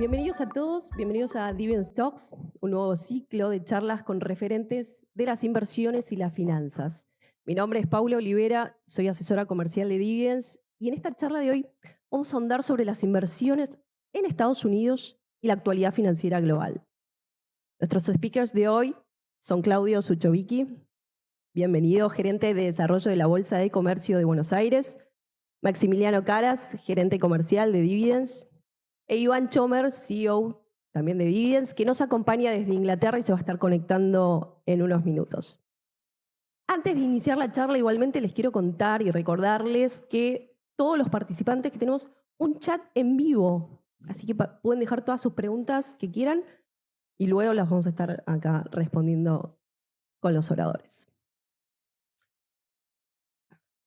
Bienvenidos a todos, bienvenidos a Dividends Talks, un nuevo ciclo de charlas con referentes de las inversiones y las finanzas. Mi nombre es Paula Olivera, soy asesora comercial de Dividends y en esta charla de hoy vamos a ahondar sobre las inversiones en Estados Unidos y la actualidad financiera global. Nuestros speakers de hoy son Claudio Suchovicki, bienvenido, gerente de desarrollo de la Bolsa de Comercio de Buenos Aires, Maximiliano Caras, gerente comercial de Dividends, e Iván Chomer, CEO también de Dividends, que nos acompaña desde Inglaterra y se va a estar conectando en unos minutos. Antes de iniciar la charla, igualmente les quiero contar y recordarles que todos los participantes que tenemos un chat en vivo, así que pueden dejar todas sus preguntas que quieran y luego las vamos a estar acá respondiendo con los oradores.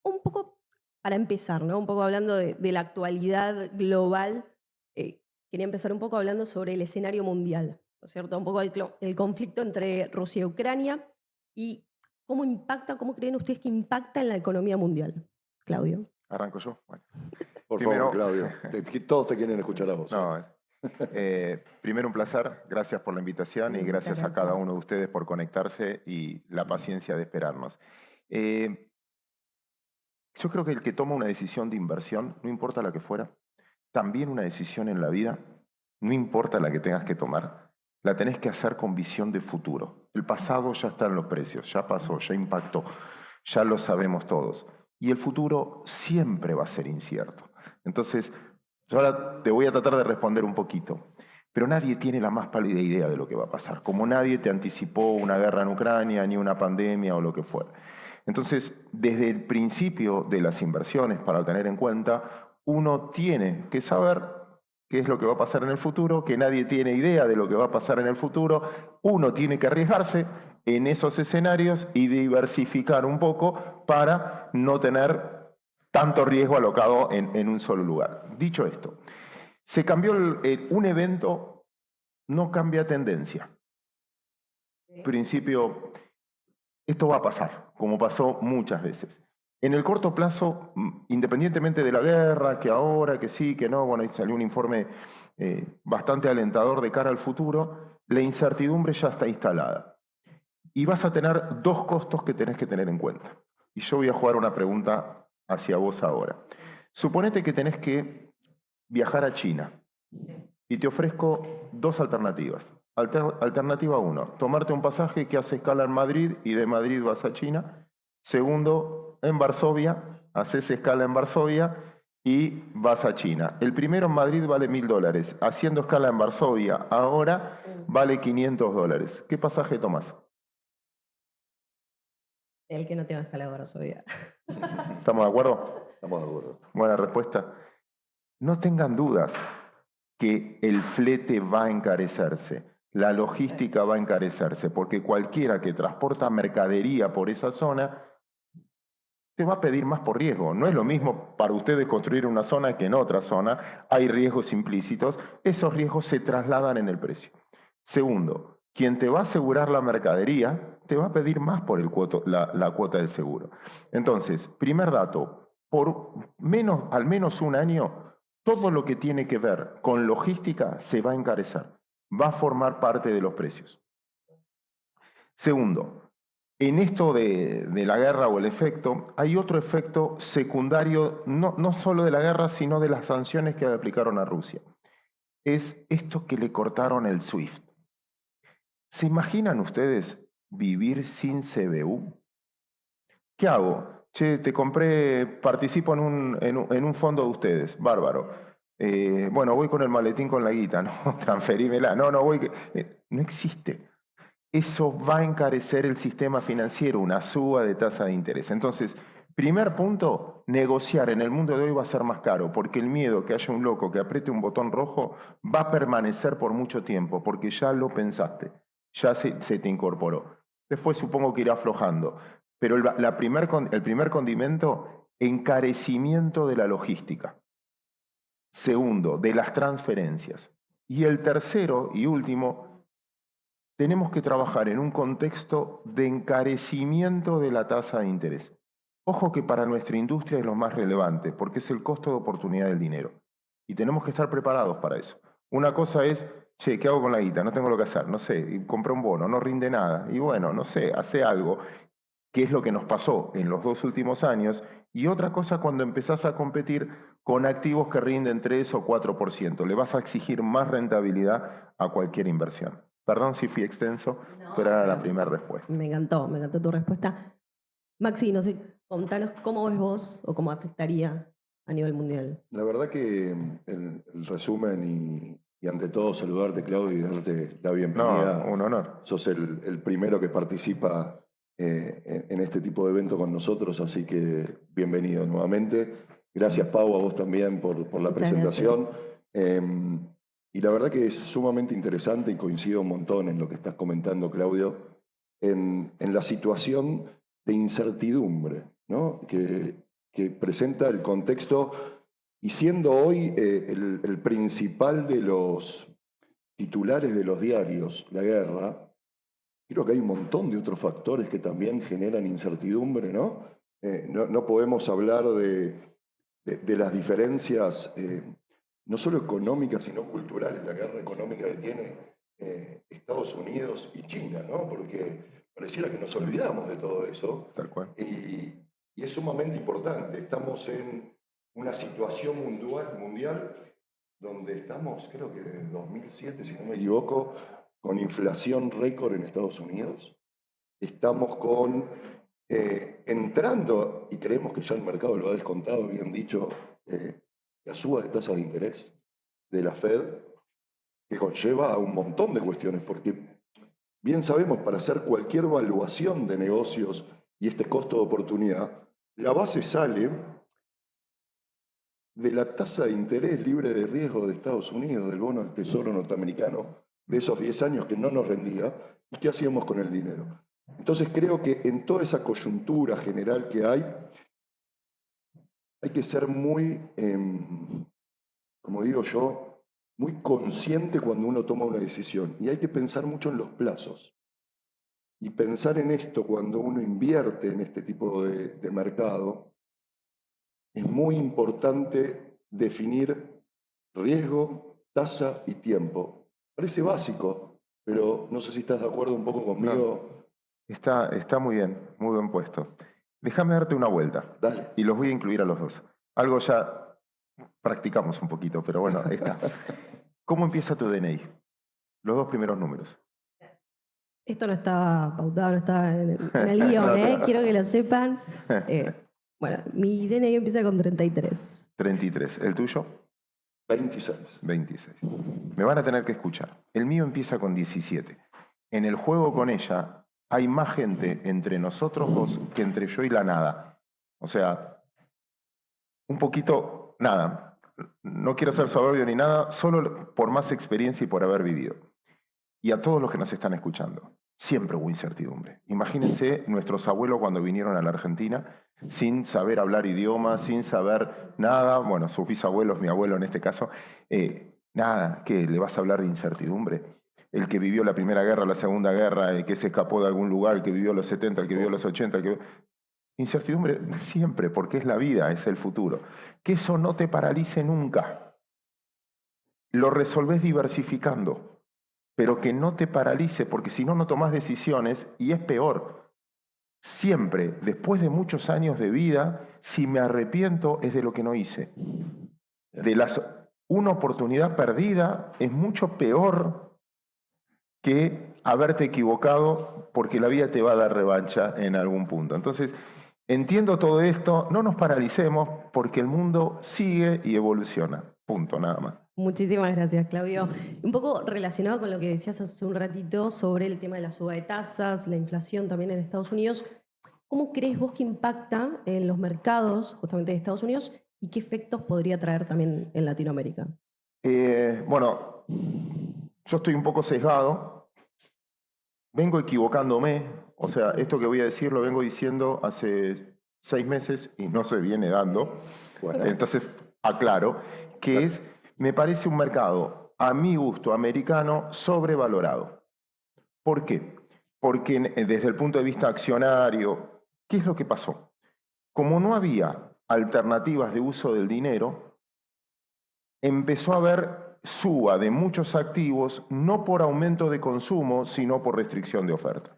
Un poco para empezar, ¿no? Un poco hablando de la actualidad global, quería empezar un poco hablando sobre el escenario mundial, ¿no es cierto? Un poco el conflicto entre Rusia y Ucrania y cómo impacta, cómo creen ustedes que impacta en la economía mundial. Claudio. ¿Arranco yo? Bueno. Por Primero, favor, Claudio. Todos te quieren escuchar a vos. No, primero un placer, gracias por la invitación y gracias a cada uno de ustedes por conectarse y la paciencia de esperarnos. Yo creo que el que toma una decisión de inversión, no importa la que fuera, también una decisión en la vida, no importa la que tengas que tomar, la tenés que hacer con visión de futuro. El pasado ya está en los precios, ya pasó, ya impactó, ya lo sabemos todos. Y el futuro siempre va a ser incierto. Entonces, yo ahora te voy a tratar de responder un poquito, pero nadie tiene la más pálida idea de lo que va a pasar, como nadie te anticipó una guerra en Ucrania, ni una pandemia o lo que fuera. Entonces, desde el principio de las inversiones, para tener en cuenta, uno tiene que saber qué es lo que va a pasar en el futuro, que nadie tiene idea de lo que va a pasar en el futuro, uno tiene que arriesgarse en esos escenarios y diversificar un poco para no tener tanto riesgo alocado en un solo lugar. Dicho esto, se cambió un evento, no cambia tendencia. En principio, esto va a pasar, como pasó muchas veces. En el corto plazo, independientemente de la guerra, que ahora, que sí, que no, bueno, ahí salió un informe bastante alentador de cara al futuro, la incertidumbre ya está instalada. Y vas a tener dos costos que tenés que tener en cuenta. Y yo voy a jugar una pregunta hacia vos ahora. Suponete que tenés que viajar a China y te ofrezco dos alternativas. Alternativa 1, tomarte un pasaje que hace escala en Madrid y de Madrid vas a China. Segundo, en Varsovia, haces escala en Varsovia y vas a China. El primero en Madrid vale $1.000. Haciendo escala en Varsovia ahora vale $500. ¿Qué pasaje tomás? El que no tenga escala de Varsovia. ¿Estamos de acuerdo? Estamos de acuerdo. Buena respuesta. No tengan dudas que el flete va a encarecerse, la logística va a encarecerse, porque cualquiera que transporta mercadería por esa zona te va a pedir más por riesgo. No es lo mismo para ustedes construir una zona que en otra zona. Hay riesgos implícitos. Esos riesgos se trasladan en el precio. Segundo, quien te va a asegurar la mercadería te va a pedir más por la cuota del seguro. Entonces, primer dato, por al menos un año, todo lo que tiene que ver con logística se va a encarecer. Va a formar parte de los precios. Segundo, en esto de la guerra o el efecto, hay otro efecto secundario, no solo de la guerra, sino de las sanciones que le aplicaron a Rusia. Es esto que le cortaron el SWIFT. ¿Se imaginan ustedes vivir sin CBU? ¿Qué hago? Che, te compré, participo en un fondo de ustedes, bárbaro. Bueno, voy con el maletín con la guita, no, transferímela, no voy, no existe. Eso va a encarecer el sistema financiero, una suba de tasa de interés. Entonces, primer punto, negociar en el mundo de hoy va a ser más caro, porque el miedo que haya un loco que apriete un botón rojo va a permanecer por mucho tiempo, porque ya lo pensaste, ya se te incorporó. Después supongo que irá aflojando. Pero el primer condimento, encarecimiento de la logística. Segundo, de las transferencias. Y el tercero y último, tenemos que trabajar en un contexto de encarecimiento de la tasa de interés. Ojo que para nuestra industria es lo más relevante, porque es el costo de oportunidad del dinero. Y tenemos que estar preparados para eso. Una cosa es, che, ¿qué hago con la guita? No tengo lo que hacer, no sé, y compré un bono, no rinde nada. Y bueno, no sé, hace algo, que es lo que nos pasó en los 2 últimos años. Y otra cosa cuando empezás a competir con activos que rinden 3 o 4%. Le vas a exigir más rentabilidad a cualquier inversión. Perdón si fui extenso, pero era la primera respuesta. Me encantó tu respuesta. Maxi, no sé, contanos cómo ves vos o cómo afectaría a nivel mundial. La verdad que el resumen y ante todo saludarte, Claudio, y darte la bienvenida. No, un honor. Sos el primero que participa en este tipo de evento con nosotros, así que bienvenido nuevamente. Gracias, Pau, a vos también por la Muchas presentación. Y la verdad que es sumamente interesante y coincido un montón en lo que estás comentando, Claudio, en la situación de incertidumbre, ¿no? que presenta el contexto, y siendo hoy el principal de los titulares de los diarios, la guerra, creo que hay un montón de otros factores que también generan incertidumbre, ¿no? No podemos hablar de las diferencias, no solo económicas, sino culturales, la guerra económica que tiene Estados Unidos y China, ¿no? Porque pareciera que nos olvidamos de todo eso. Tal cual. Y es sumamente importante. Estamos en una situación mundial donde estamos, creo que desde 2007, si no me equivoco, con inflación récord en Estados Unidos. Estamos entrando, y creemos que ya el mercado lo ha descontado, bien dicho, la suba de tasas de interés de la Fed, que conlleva a un montón de cuestiones, porque bien sabemos, para hacer cualquier evaluación de negocios y este costo de oportunidad, la base sale de la tasa de interés libre de riesgo de Estados Unidos, del bono del Tesoro norteamericano, de esos 10 años que no nos rendía, y qué hacíamos con el dinero. Entonces creo que en toda esa coyuntura general que hay que ser muy, como digo yo, muy consciente cuando uno toma una decisión, y hay que pensar mucho en los plazos. Y pensar en esto cuando uno invierte en este tipo de mercado, es muy importante definir riesgo, tasa y tiempo. Parece básico, pero no sé si estás de acuerdo un poco conmigo. No. Está muy bien, muy buen puesto. Déjame darte una vuelta. Dale. Y los voy a incluir a los dos. Algo ya practicamos un poquito, pero bueno, ahí está. ¿Cómo empieza tu DNI? Los 2 primeros números. Esto no estaba pautado, no estaba en el guión, ¿eh? Quiero que lo sepan. Bueno, mi DNI empieza con 33. 33. ¿El tuyo? 26. 26. Me van a tener que escuchar. El mío empieza con 17. En el juego con ella hay más gente entre nosotros dos que entre yo y la nada. O sea, un poquito, nada. No quiero ser soberbio ni nada, solo por más experiencia y por haber vivido. Y a todos los que nos están escuchando, siempre hubo incertidumbre. Imagínense nuestros abuelos cuando vinieron a la Argentina, sin saber hablar idiomas, sin saber nada. Bueno, sus bisabuelos, mi abuelo en este caso, nada, ¿qué? ¿Le vas a hablar de incertidumbre? El que vivió la Primera Guerra, la Segunda Guerra, el que se escapó de algún lugar, el que vivió los 70, el que vivió los 80, Incertidumbre siempre, porque es la vida, es el futuro. Que eso no te paralice nunca. Lo resolvés diversificando, pero que no te paralice, porque si no, no tomás decisiones y es peor. Siempre, después de muchos años de vida, si me arrepiento es de lo que no hice. Una oportunidad perdida es mucho peor que haberte equivocado, porque la vida te va a dar revancha en algún punto. Entonces, entiendo todo esto, no nos paralicemos, porque el mundo sigue y evoluciona. Punto, nada más. Muchísimas gracias, Claudio. Un poco relacionado con lo que decías hace un ratito sobre el tema de la suba de tasas, la inflación también en Estados Unidos, ¿cómo crees vos que impacta en los mercados justamente de Estados Unidos y qué efectos podría traer también en Latinoamérica? Bueno, yo estoy un poco sesgado, vengo equivocándome, o sea, esto que voy a decir lo vengo diciendo hace 6 meses y no se viene dando. Bueno, entonces aclaro que me parece un mercado, a mi gusto, americano, sobrevalorado. ¿Por qué? Porque desde el punto de vista accionario, ¿qué es lo que pasó? Como no había alternativas de uso del dinero, empezó a haber suba de muchos activos, no por aumento de consumo, sino por restricción de oferta.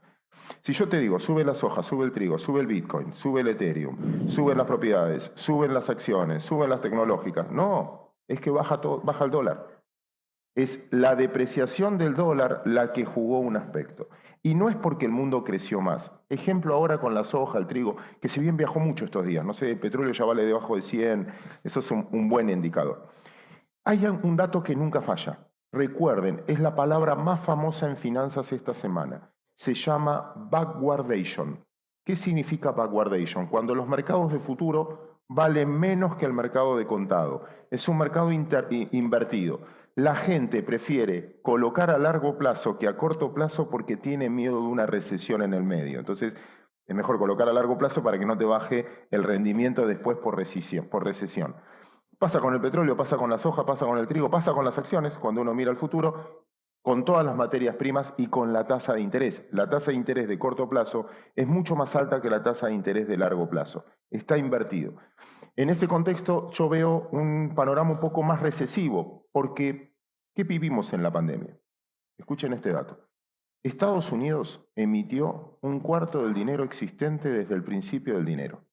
Si yo te digo, sube la soja, sube el trigo, sube el Bitcoin, sube el Ethereum, suben las propiedades, suben las acciones, suben las tecnológicas, no, es que baja el dólar. Es la depreciación del dólar la que jugó un aspecto. Y no es porque el mundo creció más. Ejemplo ahora con la soja, el trigo, que si bien viajó mucho estos días, no sé, el petróleo ya vale debajo de 100, eso es un buen indicador. Hay un dato que nunca falla. Recuerden, es la palabra más famosa en finanzas esta semana. Se llama backwardation. ¿Qué significa backwardation? Cuando los mercados de futuro valen menos que el mercado de contado. Es un mercado invertido. La gente prefiere colocar a largo plazo que a corto plazo porque tiene miedo de una recesión en el medio. Entonces, es mejor colocar a largo plazo para que no te baje el rendimiento después por recesión. Pasa con el petróleo, pasa con la soja, pasa con el trigo, pasa con las acciones, cuando uno mira el futuro, con todas las materias primas y con la tasa de interés. La tasa de interés de corto plazo es mucho más alta que la tasa de interés de largo plazo. Está invertido. En ese contexto yo veo un panorama un poco más recesivo, porque ¿qué vivimos en la pandemia? Escuchen este dato. Estados Unidos emitió un cuarto del dinero existente desde el principio del dinero.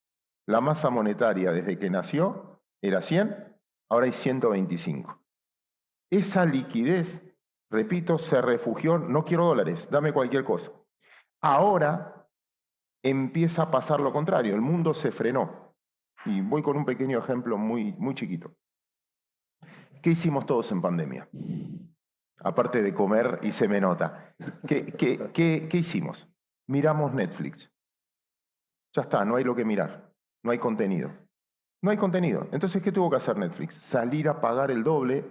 La masa monetaria desde que nació era 100, ahora hay 125. Esa liquidez, repito, se refugió, no quiero dólares, dame cualquier cosa. Ahora empieza a pasar lo contrario, el mundo se frenó. Y voy con un pequeño ejemplo muy chiquito. ¿Qué hicimos todos en pandemia? Aparte de comer y se me nota. ¿Qué hicimos? Miramos Netflix. Ya está, no hay lo que mirar, no hay contenido. No hay contenido. Entonces, ¿qué tuvo que hacer Netflix? Salir a pagar el doble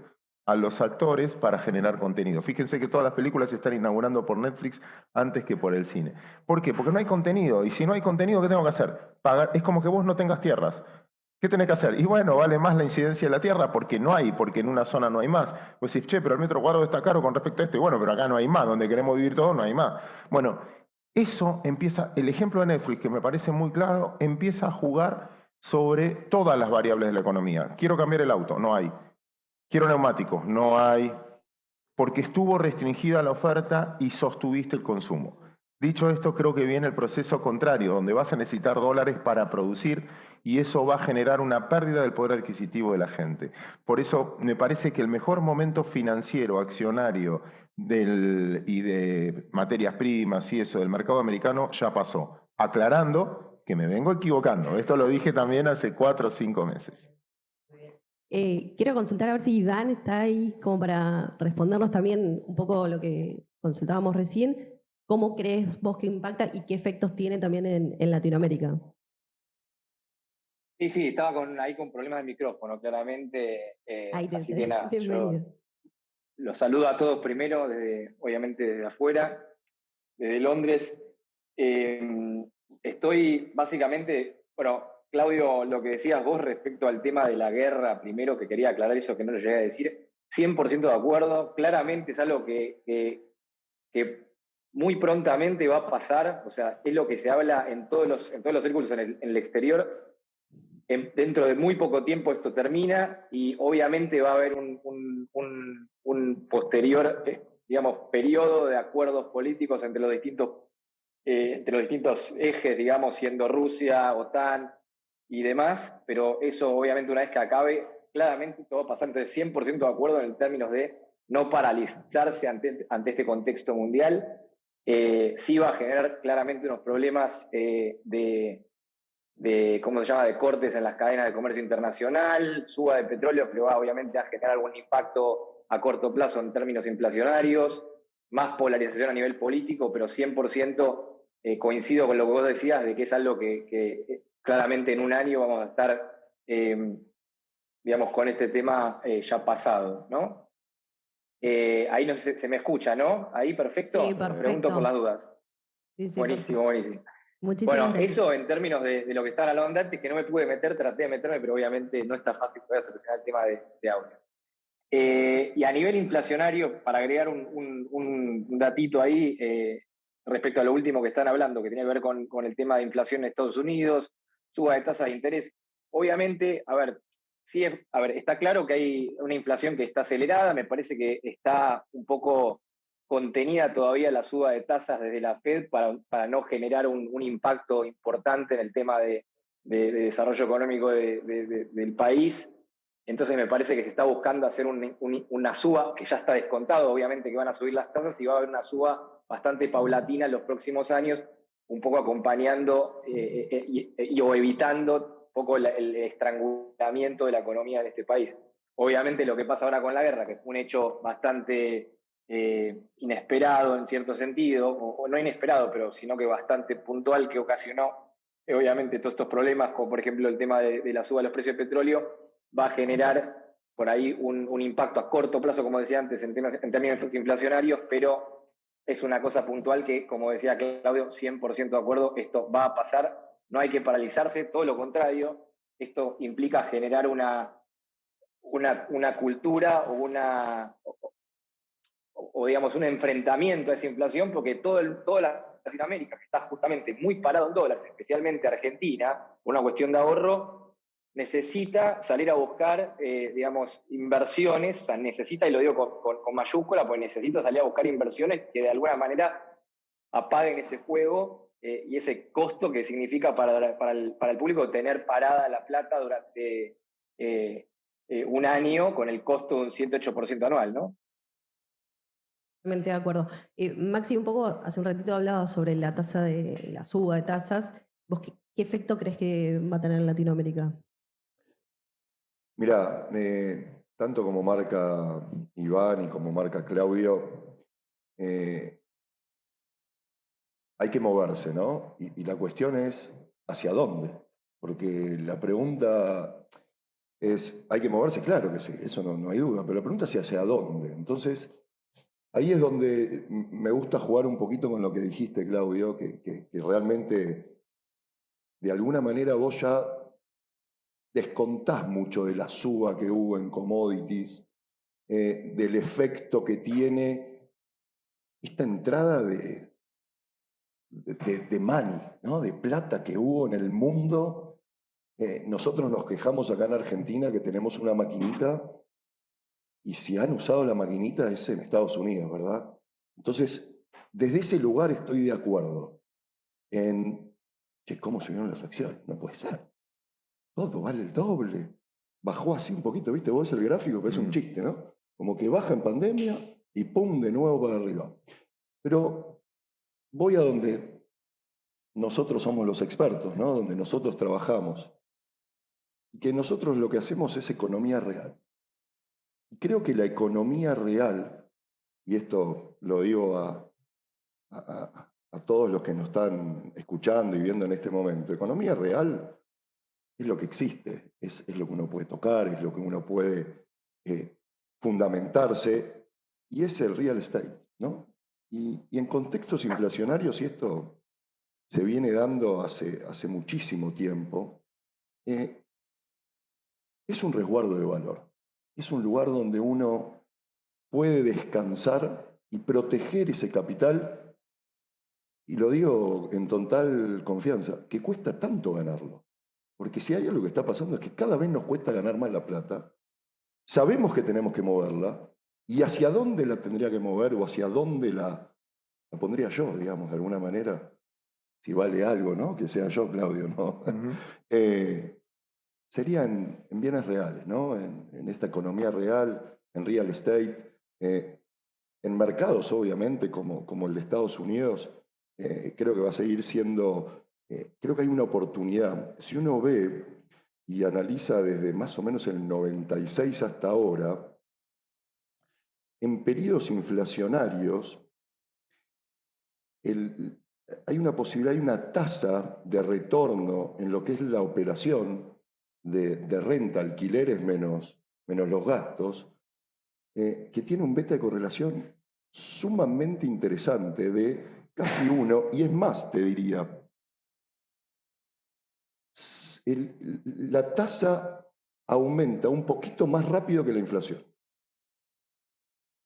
a los actores para generar contenido. Fíjense que todas las películas se están inaugurando por Netflix antes que por el cine. ¿Por qué? Porque no hay contenido. Y si no hay contenido, ¿qué tengo que hacer? Pagar. Es como que vos no tengas tierras. ¿Qué tenés que hacer? Y bueno, vale más la incidencia de la tierra porque no hay, porque en una zona no hay más. Pues decís, che, pero el metro cuadrado está caro con respecto a esto. Y bueno, pero acá no hay más. Donde queremos vivir todos no hay más. Bueno, eso empieza, el ejemplo de Netflix, que me parece muy claro, empieza a jugar sobre todas las variables de la economía. Quiero cambiar el auto, no hay. Quiero neumáticos, no hay. Porque estuvo restringida la oferta y sostuviste el consumo. Dicho esto, creo que viene el proceso contrario, donde vas a necesitar dólares para producir y eso va a generar una pérdida del poder adquisitivo de la gente. Por eso me parece que el mejor momento financiero, accionario y de materias primas y eso del mercado americano ya pasó. Aclarando que me vengo equivocando. Esto lo dije también hace 4 o 5 meses. Quiero consultar a ver si Iván está ahí como para respondernos también un poco lo que consultábamos recién. ¿Cómo crees vos que impacta y qué efectos tiene también en Latinoamérica? Sí, estaba ahí con problemas de micrófono, claramente. Ahí te Así que nada, yo bienvenido. los saludo a todos primero, obviamente desde afuera, desde Londres. Estoy básicamente, bueno, Claudio, lo que decías vos respecto al tema de la guerra, primero que quería aclarar eso que no lo llegué a decir, 100% de acuerdo, claramente es algo que muy prontamente va a pasar, o sea, es lo que se habla en todos los círculos en el exterior. Dentro de muy poco tiempo esto termina y obviamente va a haber un posterior, digamos, periodo de acuerdos políticos entre los distintos ejes, digamos, siendo Rusia, OTAN y demás, pero eso obviamente una vez que acabe, claramente todo va a pasar. Entonces 100% de acuerdo en términos de no paralizarse ante este contexto mundial. Sí va a generar claramente unos problemas ¿cómo se llama?, de cortes en las cadenas de comercio internacional, suba de petróleo que va obviamente a generar algún impacto a corto plazo en términos inflacionarios, más polarización a nivel político, pero 100% coincido con lo que vos decías, de que es algo que claramente en un año vamos a estar, digamos, con este tema ya pasado, ¿no? Ahí no sé, se me escucha, ¿no? Ahí perfecto. Sí, perfecto. Pregunto por las dudas. Sí, Buenísimo, buenísimo. Muchísimas Bueno, gracias. eso en términos de lo que están hablando antes, que no me pude meter, traté de meterme, pero obviamente no está fácil todavía solucionar el tema de audio. Y a nivel inflacionario, para agregar un datito ahí, respecto a lo último que están hablando, que tiene que ver con el tema de inflación en Estados Unidos, suba de tasas de interés. Obviamente, a ver, sí, a ver, está claro que hay una inflación que está acelerada, me parece que está un poco contenida todavía la suba de tasas desde la Fed para no generar un impacto importante en el tema de desarrollo económico del país. Entonces me parece que se está buscando hacer una suba, que ya está descontado, obviamente que van a subir las tasas y va a haber una suba bastante paulatina en los próximos años, un poco acompañando o evitando un poco el estrangulamiento de la economía de este país. Obviamente lo que pasa ahora con la guerra, que fue un hecho bastante inesperado en cierto sentido, o no inesperado, pero sino que bastante puntual, que ocasionó obviamente todos estos problemas, como por ejemplo el tema de la suba de los precios del petróleo, va a generar por ahí un impacto a corto plazo, como decía antes, en términos inflacionarios, pero es una cosa puntual que, como decía Claudio, 100% de acuerdo, esto va a pasar, no hay que paralizarse, todo lo contrario, esto implica generar una cultura o digamos un enfrentamiento a esa inflación, porque toda Latinoamérica, que está justamente muy parado en dólares, especialmente Argentina, por una cuestión de ahorro, necesita salir a buscar, digamos, inversiones, o sea, necesita, y lo digo con mayúscula, pues necesita salir a buscar inversiones que de alguna manera apaguen ese fuego y ese costo que significa para el público tener parada la plata durante un año con el costo de un 108% anual, ¿no? Totalmente de acuerdo. Maxi, un poco hace un ratito hablaba sobre la tasa de la suba de tasas. ¿Vos qué efecto crees que va a tener en Latinoamérica? Mira, tanto como marca Iván y como marca Claudio, eh, hay que moverse, ¿no? Y la cuestión es, ¿hacia dónde? Porque la pregunta es, ¿hay que moverse? Claro que sí, eso no hay duda, pero la pregunta es hacia dónde. Entonces, ahí es donde me gusta jugar un poquito con lo que dijiste, Claudio, que realmente, de alguna manera, vos ya descontás mucho de la suba que hubo en commodities, del efecto que tiene esta entrada de money, ¿no? De plata que hubo en el mundo. Nosotros nos quejamos acá en Argentina que tenemos una maquinita y si han usado la maquinita es en Estados Unidos, ¿verdad? Entonces, desde ese lugar estoy de acuerdo en, che, ¿cómo subieron las acciones? No puede ser. Todo vale el doble. Bajó así un poquito, ¿viste? Vos ves el gráfico, que es un chiste, ¿no? Como que baja en pandemia y pum, de nuevo para arriba. Pero voy a donde nosotros somos los expertos, ¿no? Donde nosotros trabajamos. Y que nosotros lo que hacemos es economía real. Y creo que la economía real, y esto lo digo a todos los que nos están escuchando y viendo en este momento, economía real es lo que existe, es lo que uno puede tocar, es lo que uno puede fundamentarse, y es el real estate, ¿no? Y en contextos inflacionarios, y esto se viene dando hace muchísimo tiempo, es un resguardo de valor. Es un lugar donde uno puede descansar y proteger ese capital, y lo digo en total confianza, que cuesta tanto ganarlo. Porque si hay algo que está pasando es que cada vez nos cuesta ganar más la plata, sabemos que tenemos que moverla, y hacia dónde la tendría que mover o hacia dónde la pondría yo, digamos, de alguna manera, si vale algo, ¿no? Que sea yo, Claudio, ¿no? Sería en bienes reales, ¿no? En esta economía real, en real estate, en mercados, obviamente, como el de Estados Unidos, creo que va a seguir siendo, creo que hay una oportunidad. Si uno ve y analiza desde más o menos el 96 hasta ahora, en periodos inflacionarios, hay una posibilidad, hay una tasa de retorno en lo que es la operación de renta, alquileres menos los gastos, que tiene un beta de correlación sumamente interesante de casi 1, y es más, te diría, la tasa aumenta un poquito más rápido que la inflación.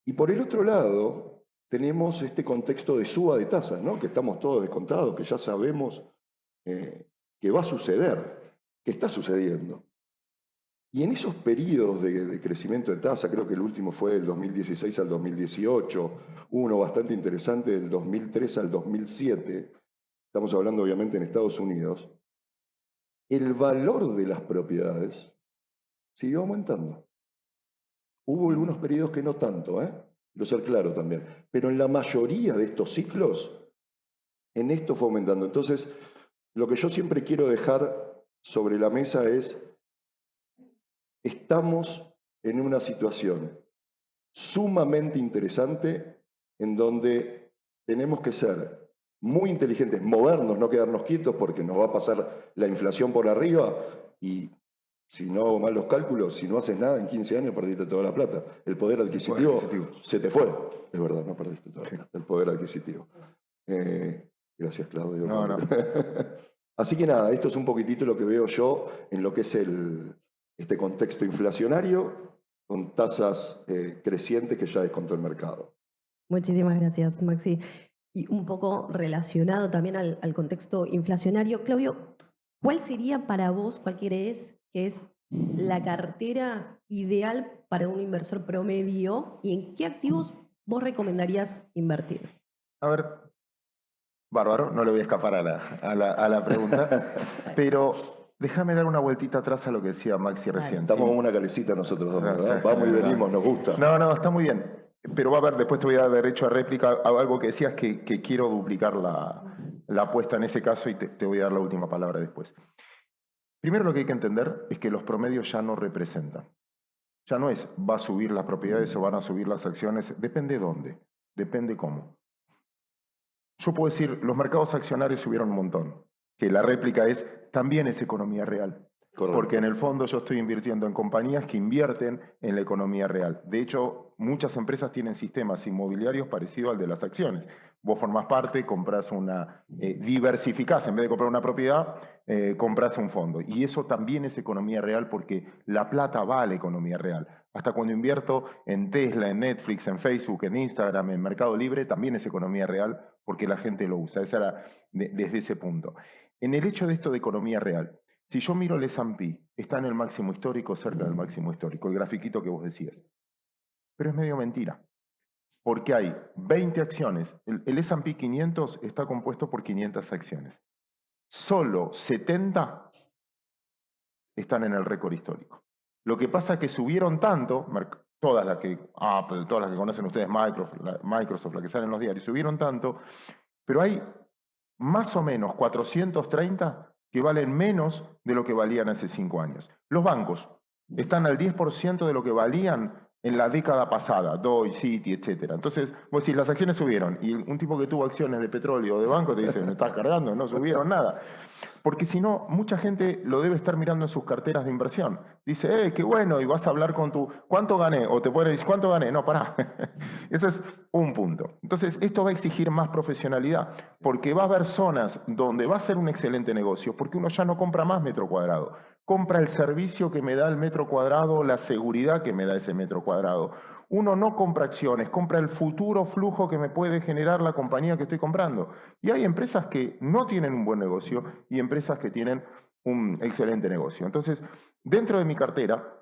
Y por el otro lado, tenemos este contexto de suba de tasas, ¿no? Que estamos todos descontados, que ya sabemos que va a suceder, que está sucediendo. Y en esos periodos de crecimiento de tasa, creo que el último fue del 2016 al 2018, uno bastante interesante del 2003 al 2007, estamos hablando obviamente en Estados Unidos, el valor de las propiedades siguió aumentando. Hubo algunos periodos que no tanto, quiero ser claro también, pero en la mayoría de estos ciclos, en esto fue aumentando. Entonces, lo que yo siempre quiero dejar sobre la mesa es, estamos en una situación sumamente interesante en donde tenemos que ser muy inteligentes, movernos, no quedarnos quietos porque nos va a pasar la inflación por arriba y si no hago mal los cálculos, si no haces nada en 15 años perdiste toda la plata. El poder adquisitivo se te fue, es verdad, no perdiste toda la plata, el poder adquisitivo. Gracias, Claudio. No. Así que nada, esto es un poquitito lo que veo yo en lo que es este contexto inflacionario con tasas crecientes que ya descontó el mercado. Muchísimas gracias, Maxi. Y un poco relacionado también al contexto inflacionario, Claudio, ¿cuál sería para vos, cuál crees que es la cartera ideal para un inversor promedio y en qué activos vos recomendarías invertir? A ver, bárbaro, no le voy a escapar a la pregunta, pero déjame dar una vueltita atrás a lo que decía Maxi recién. Estamos ¿sí? como una calecita nosotros dos, ¿verdad? Sí, Vamos y venimos, nos gusta. No, está muy bien. Pero va a haber, después te voy a dar derecho a réplica a algo que decías que quiero duplicar la apuesta en ese caso y te voy a dar la última palabra después. Primero lo que hay que entender es que los promedios ya no representan. Ya no es va a subir las propiedades o van a subir las acciones, depende dónde, depende cómo. Yo puedo decir, los mercados accionarios subieron un montón, que la réplica es, también es economía real. Correcto. Porque en el fondo yo estoy invirtiendo en compañías que invierten en la economía real. De hecho, muchas empresas tienen sistemas inmobiliarios parecidos al de las acciones. Vos formás parte, compras diversificás, en vez de comprar una propiedad, compras un fondo. Y eso también es economía real porque la plata va a la economía real. Hasta cuando invierto en Tesla, en Netflix, en Facebook, en Instagram, en Mercado Libre, también es economía real porque la gente lo usa. Esa era desde ese punto. En el hecho de esto de economía real, si yo miro el S&P, está en el máximo histórico, cerca del máximo histórico, el grafiquito que vos decías. Pero es medio mentira, porque hay 20 acciones. El S&P 500 está compuesto por 500 acciones. Solo 70 están en el récord histórico. Lo que pasa es que subieron tanto, todas las que conocen ustedes, Microsoft, la que salen en los diarios, subieron tanto, pero hay más o menos 430 que valen menos de lo que valían hace 5 años. Los bancos están al 10% de lo que valían en la década pasada, Doi, Citi, etc. Entonces, vos decís, las acciones subieron, y un tipo que tuvo acciones de petróleo o de banco te dice, me estás cargando, no subieron nada. Porque si no, mucha gente lo debe estar mirando en sus carteras de inversión. Dice, qué bueno, y vas a hablar con ¿cuánto gané? O te pueden decir, ¿cuánto gané? No, pará. Ese es un punto. Entonces, esto va a exigir más profesionalidad, porque va a haber zonas donde va a ser un excelente negocio, porque uno ya no compra más metro cuadrado. Compra el servicio que me da el metro cuadrado, la seguridad que me da ese metro cuadrado. Uno no compra acciones, compra el futuro flujo que me puede generar la compañía que estoy comprando. Y hay empresas que no tienen un buen negocio y empresas que tienen un excelente negocio. Entonces, dentro de mi cartera,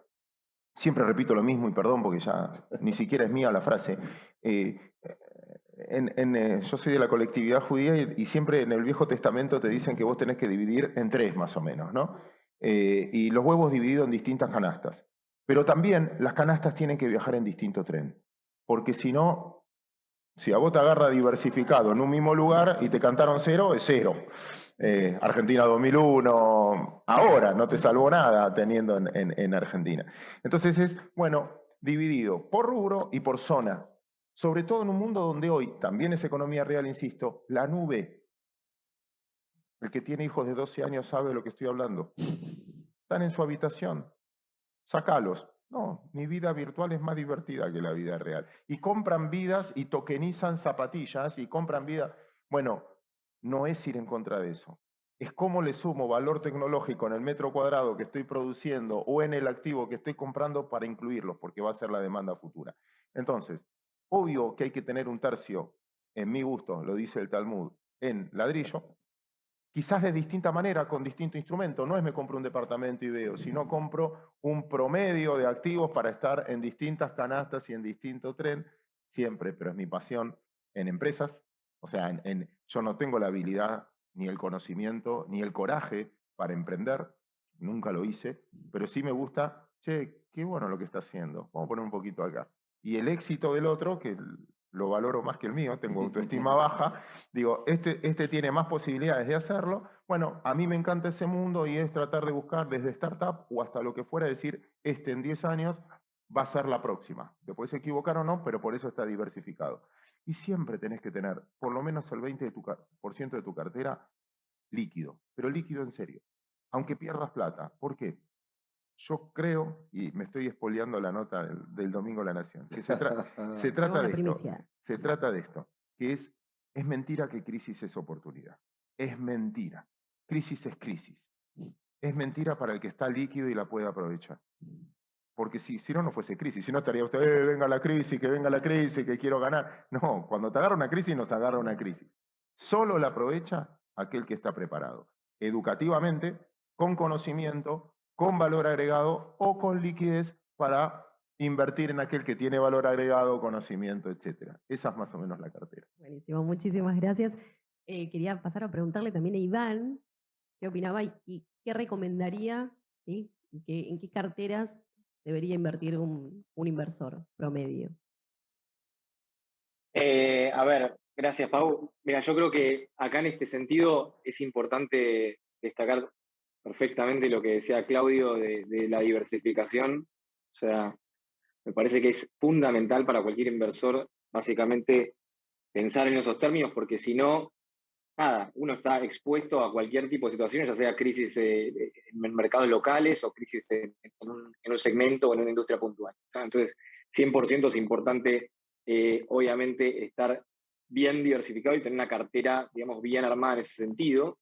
siempre repito lo mismo y perdón porque ya ni siquiera es mía la frase, yo soy de la colectividad judía y siempre en el Viejo Testamento te dicen que vos tenés que dividir en 3 más o menos, ¿no? Y los huevos divididos en distintas canastas. Pero también las canastas tienen que viajar en distinto tren. Porque si no, si a vos te agarra diversificado en un mismo lugar y te cantaron 0, es 0. Argentina 2001, ahora no te salvó nada teniendo en Argentina. Entonces es, bueno, dividido por rubro y por zona. Sobre todo en un mundo donde hoy, también es economía real, insisto, la nube. El que tiene hijos de 12 años sabe de lo que estoy hablando. Están en su habitación. Sácalos. No, mi vida virtual es más divertida que la vida real. Y compran vidas y tokenizan zapatillas y compran vida. Bueno, no es ir en contra de eso. Es cómo le sumo valor tecnológico en el metro cuadrado que estoy produciendo o en el activo que estoy comprando para incluirlos, porque va a ser la demanda futura. Entonces, obvio que hay que tener un tercio, en mi gusto, lo dice el Talmud, en ladrillo, quizás de distinta manera, con distinto instrumento. No es me compro un departamento y veo, sino compro un promedio de activos para estar en distintas canastas y en distinto tren, siempre, pero es mi pasión, en empresas. O sea, yo no tengo la habilidad, ni el conocimiento, ni el coraje para emprender, nunca lo hice, pero sí me gusta, che, qué bueno lo que está haciendo, vamos a poner un poquito acá. Y el éxito del otro, que lo valoro más que el mío, tengo autoestima baja, digo, este tiene más posibilidades de hacerlo. Bueno, a mí me encanta ese mundo y es tratar de buscar desde startup o hasta lo que fuera, decir, en 10 años va a ser la próxima. Te puedes equivocar o no, pero por eso está diversificado. Y siempre tenés que tener por lo menos el 20% de tu cartera líquido, pero líquido en serio. Aunque pierdas plata. ¿Por qué? Yo creo, y me estoy espoleando la nota del domingo de La Nación, que se trata de esto. Se trata de esto, que es mentira que crisis es oportunidad. Es mentira. Crisis es crisis. Es mentira para el que está líquido y la puede aprovechar. Porque si no, no fuese crisis. Si no, estaría usted, venga la crisis, que quiero ganar. No, cuando te agarra una crisis, nos agarra una crisis. Solo la aprovecha aquel que está preparado. Educativamente, con conocimiento, con valor agregado o con liquidez para invertir en aquel que tiene valor agregado, conocimiento, etc. Esa es más o menos la cartera. Buenísimo, muchísimas gracias. Quería pasar a preguntarle también a Iván qué opinaba y qué recomendaría, ¿sí? ¿En qué carteras debería invertir un inversor promedio? A ver, gracias, Pau. Mira, yo creo que acá en este sentido es importante destacar perfectamente lo que decía Claudio de la diversificación. O sea, me parece que es fundamental para cualquier inversor, básicamente, pensar en esos términos, porque si no, nada, uno está expuesto a cualquier tipo de situaciones, ya sea crisis en mercados locales o crisis en un segmento o en una industria puntual, ¿no? Entonces, 100% es importante, obviamente, estar bien diversificado y tener una cartera, digamos, bien armada en ese sentido.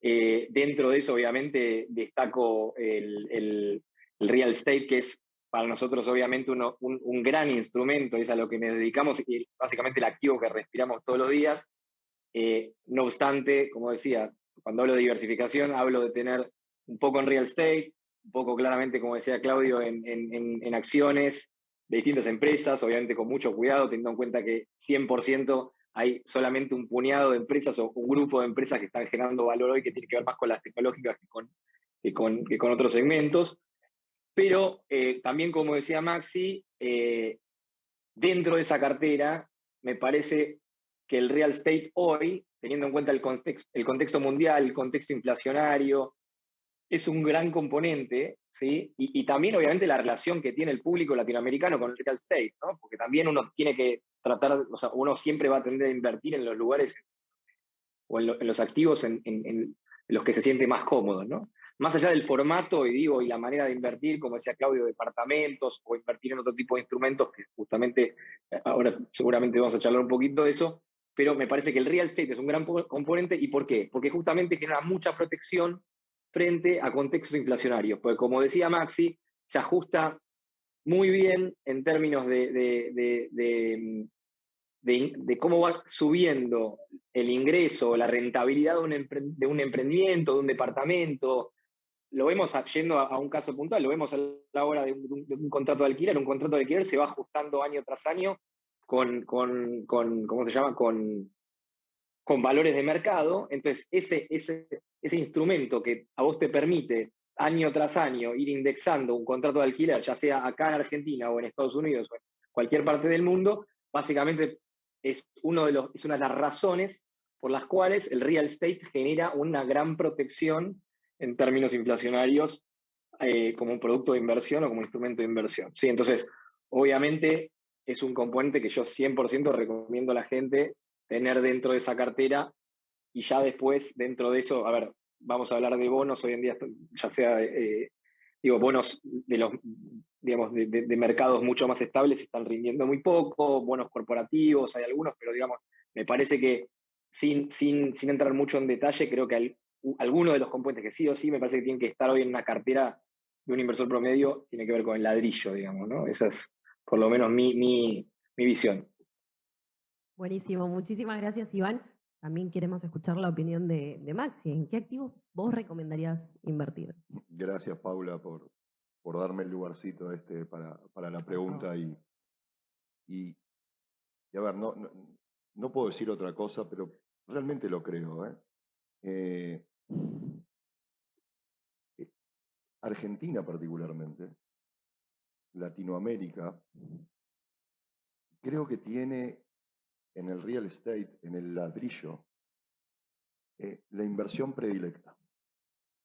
Dentro de eso, obviamente, destaco el real estate, que es para nosotros, obviamente, un gran instrumento, es a lo que nos dedicamos y básicamente el activo que respiramos todos los días. No obstante, como decía, cuando hablo de diversificación, hablo de tener un poco en real estate, un poco claramente, como decía Claudio, en acciones de distintas empresas, obviamente con mucho cuidado, teniendo en cuenta que 100% hay solamente un puñado de empresas o un grupo de empresas que están generando valor hoy que tiene que ver más con las tecnológicas que con otros segmentos. Pero también, como decía Maxi, dentro de esa cartera, me parece que el real estate hoy, teniendo en cuenta el contexto mundial, el contexto inflacionario, es un gran componente, ¿sí? Y también, obviamente, la relación que tiene el público latinoamericano con el real estate, ¿no? Porque también uno tiene que tratar, o sea, uno siempre va a tender a invertir en los lugares o en los activos en los que se siente más cómodo, ¿no? Más allá del formato y la manera de invertir, como decía Claudio, departamentos o invertir en otro tipo de instrumentos, que justamente ahora seguramente vamos a charlar un poquito de eso, pero me parece que el real estate es un gran componente. ¿Y por qué? Porque justamente genera mucha protección frente a contextos inflacionarios, porque como decía Maxi, se ajusta muy bien en términos de cómo va subiendo el ingreso o la rentabilidad de un emprendimiento, de un departamento. Lo vemos yendo a un caso puntual, lo vemos a la hora de un contrato de alquiler. Un contrato de alquiler se va ajustando año tras año ¿cómo se llama? Con valores de mercado. Entonces, ese instrumento que a vos te permite año tras año ir indexando un contrato de alquiler, ya sea acá en Argentina o en Estados Unidos o en cualquier parte del mundo, básicamente es una de las razones por las cuales el real estate genera una gran protección en términos inflacionarios, como un producto de inversión o como instrumento de inversión, ¿sí? Entonces, obviamente es un componente que yo 100% recomiendo a la gente tener dentro de esa cartera. Y ya después, dentro de eso, a ver, vamos a hablar de bonos hoy en día, ya sea, bonos de los, digamos, de mercados mucho más estables están rindiendo muy poco, bonos corporativos, hay algunos, pero digamos, me parece que sin entrar mucho en detalle, creo que alguno de los componentes que sí o sí me parece que tienen que estar hoy en una cartera de un inversor promedio tiene que ver con el ladrillo, digamos, ¿no? Esa es por lo menos mi visión. Buenísimo, muchísimas gracias, Iván. también queremos escuchar la opinión de Maxi. ¿En qué activos vos recomendarías invertir? Gracias, Paula, por darme el lugarcito para la pregunta. Y a ver, no puedo decir otra cosa, pero realmente lo creo. Eh, Argentina particularmente, Latinoamérica, creo que tiene en el real estate, en el ladrillo, la inversión predilecta.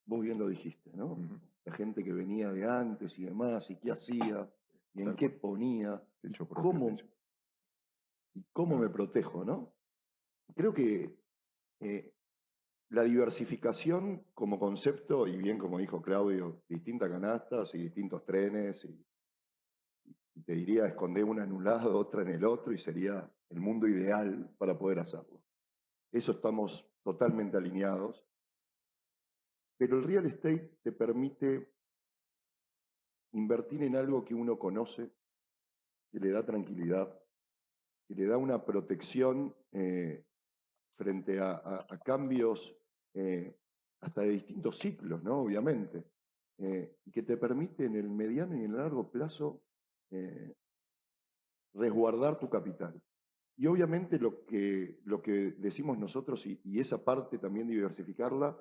Vos bien lo dijiste, ¿no? Ujú. La gente que venía de antes y demás, y qué hacía, y en Tal qué cual. ponía, y Techo propio, techo. cómo me protejo, ¿no? Creo que la diversificación como concepto, y bien como dijo Claudio, distintas canastas y distintos trenes, y te diría esconder una en un lado, otra en el otro, y sería el mundo ideal para poder hacerlo. Eso estamos totalmente alineados. Pero el real estate te permite invertir en algo que uno conoce, que le da tranquilidad, que le da una protección frente a cambios hasta de distintos ciclos, ¿no? Obviamente, y que te permite en el mediano y en el largo plazo resguardar tu capital. Y obviamente lo que decimos nosotros, y esa parte también diversificarla,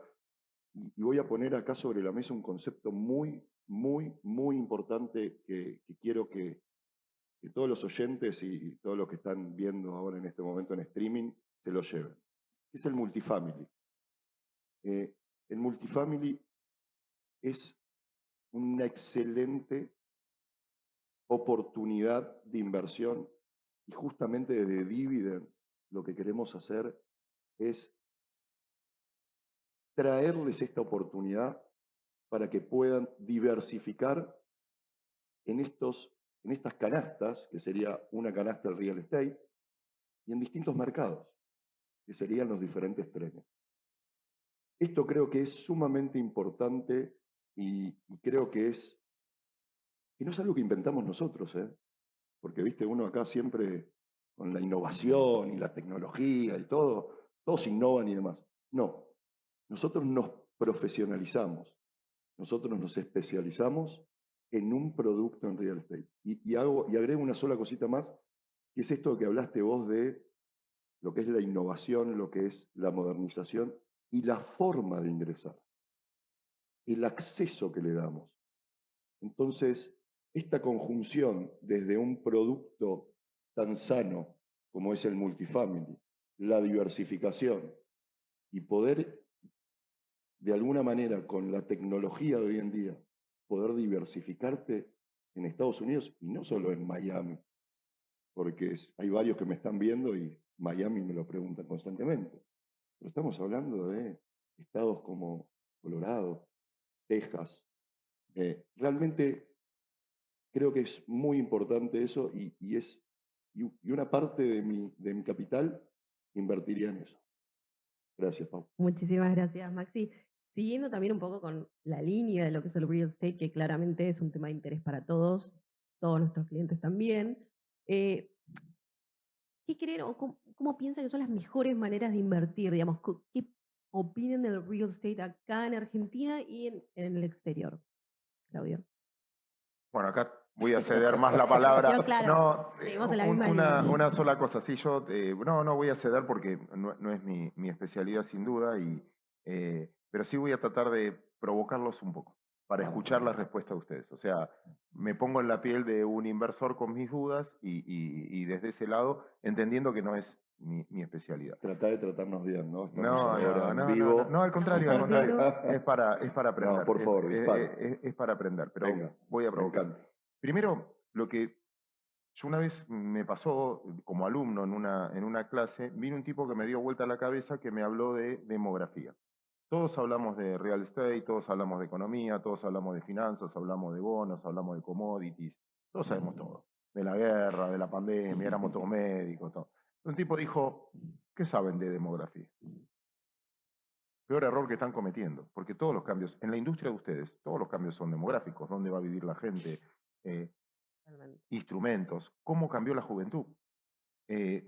y voy a poner acá sobre la mesa un concepto muy, muy, muy importante que quiero que todos los oyentes y todos los que están viendo ahora en este momento en streaming se lo lleven. Es el multifamily. El multifamily es una excelente oportunidad de inversión y justamente desde Dividends lo que queremos hacer es traerles esta oportunidad para que puedan diversificar en estas canastas, que sería una canasta del real estate, y en distintos mercados, que serían los diferentes trenes. Esto creo que es sumamente importante y creo que no es algo que inventamos nosotros, porque viste uno acá siempre con la innovación y la tecnología y todo, todos innovan y demás. No, nosotros nos profesionalizamos, nosotros nos especializamos en un producto en real estate. Y agrego una sola cosita más, que es esto que hablaste vos de lo que es la innovación, lo que es la modernización y la forma de ingresar, el acceso que le damos. Entonces, esta conjunción desde un producto tan sano como es el multifamily, la diversificación y poder, de alguna manera, con la tecnología de hoy en día, poder diversificarte en Estados Unidos y no solo en Miami, porque hay varios que me están viendo y Miami me lo preguntan constantemente. Pero estamos hablando de estados como Colorado, Texas. Realmente creo que es muy importante eso y una parte de mi capital invertiría en eso. Gracias, Pau. Muchísimas gracias, Maxi. Siguiendo también un poco con la línea de lo que es el real estate, que claramente es un tema de interés para todos nuestros clientes también. ¿Qué creen o cómo piensan que son las mejores maneras de invertir? Digamos, ¿qué opinan del real estate acá en Argentina y en el exterior? Claudio. Bueno, acá voy a ceder más la palabra. Yo, claro, No, seguimos en la misma línea. una sola cosa. Sí, yo no voy a ceder porque no es mi especialidad sin duda, pero sí voy a tratar de provocarlos un poco para escuchar la respuesta de ustedes. O sea, me pongo en la piel de un inversor con mis dudas y desde ese lado, entendiendo que no es mi especialidad. Trata de tratarnos bien, ¿no? Estamos No, ahora en no, vivo. no, al contrario, al contrario. Es para aprender. No, por favor, dispara. Es para aprender, pero Venga, voy a me provocar. encanta. Primero, lo que yo una vez me pasó como alumno en una clase, vino un tipo que me dio vuelta a la cabeza que me habló de demografía. Todos hablamos de real estate, todos hablamos de economía, todos hablamos de finanzas, hablamos de bonos, hablamos de commodities, todos sabemos todo. De la guerra, de la pandemia, éramos todos médicos, todo. Un tipo dijo, ¿qué saben de demografía? Peor error que están cometiendo, porque todos los cambios, en la industria de ustedes, todos los cambios son demográficos, dónde va a vivir la gente, instrumentos, cómo cambió la juventud.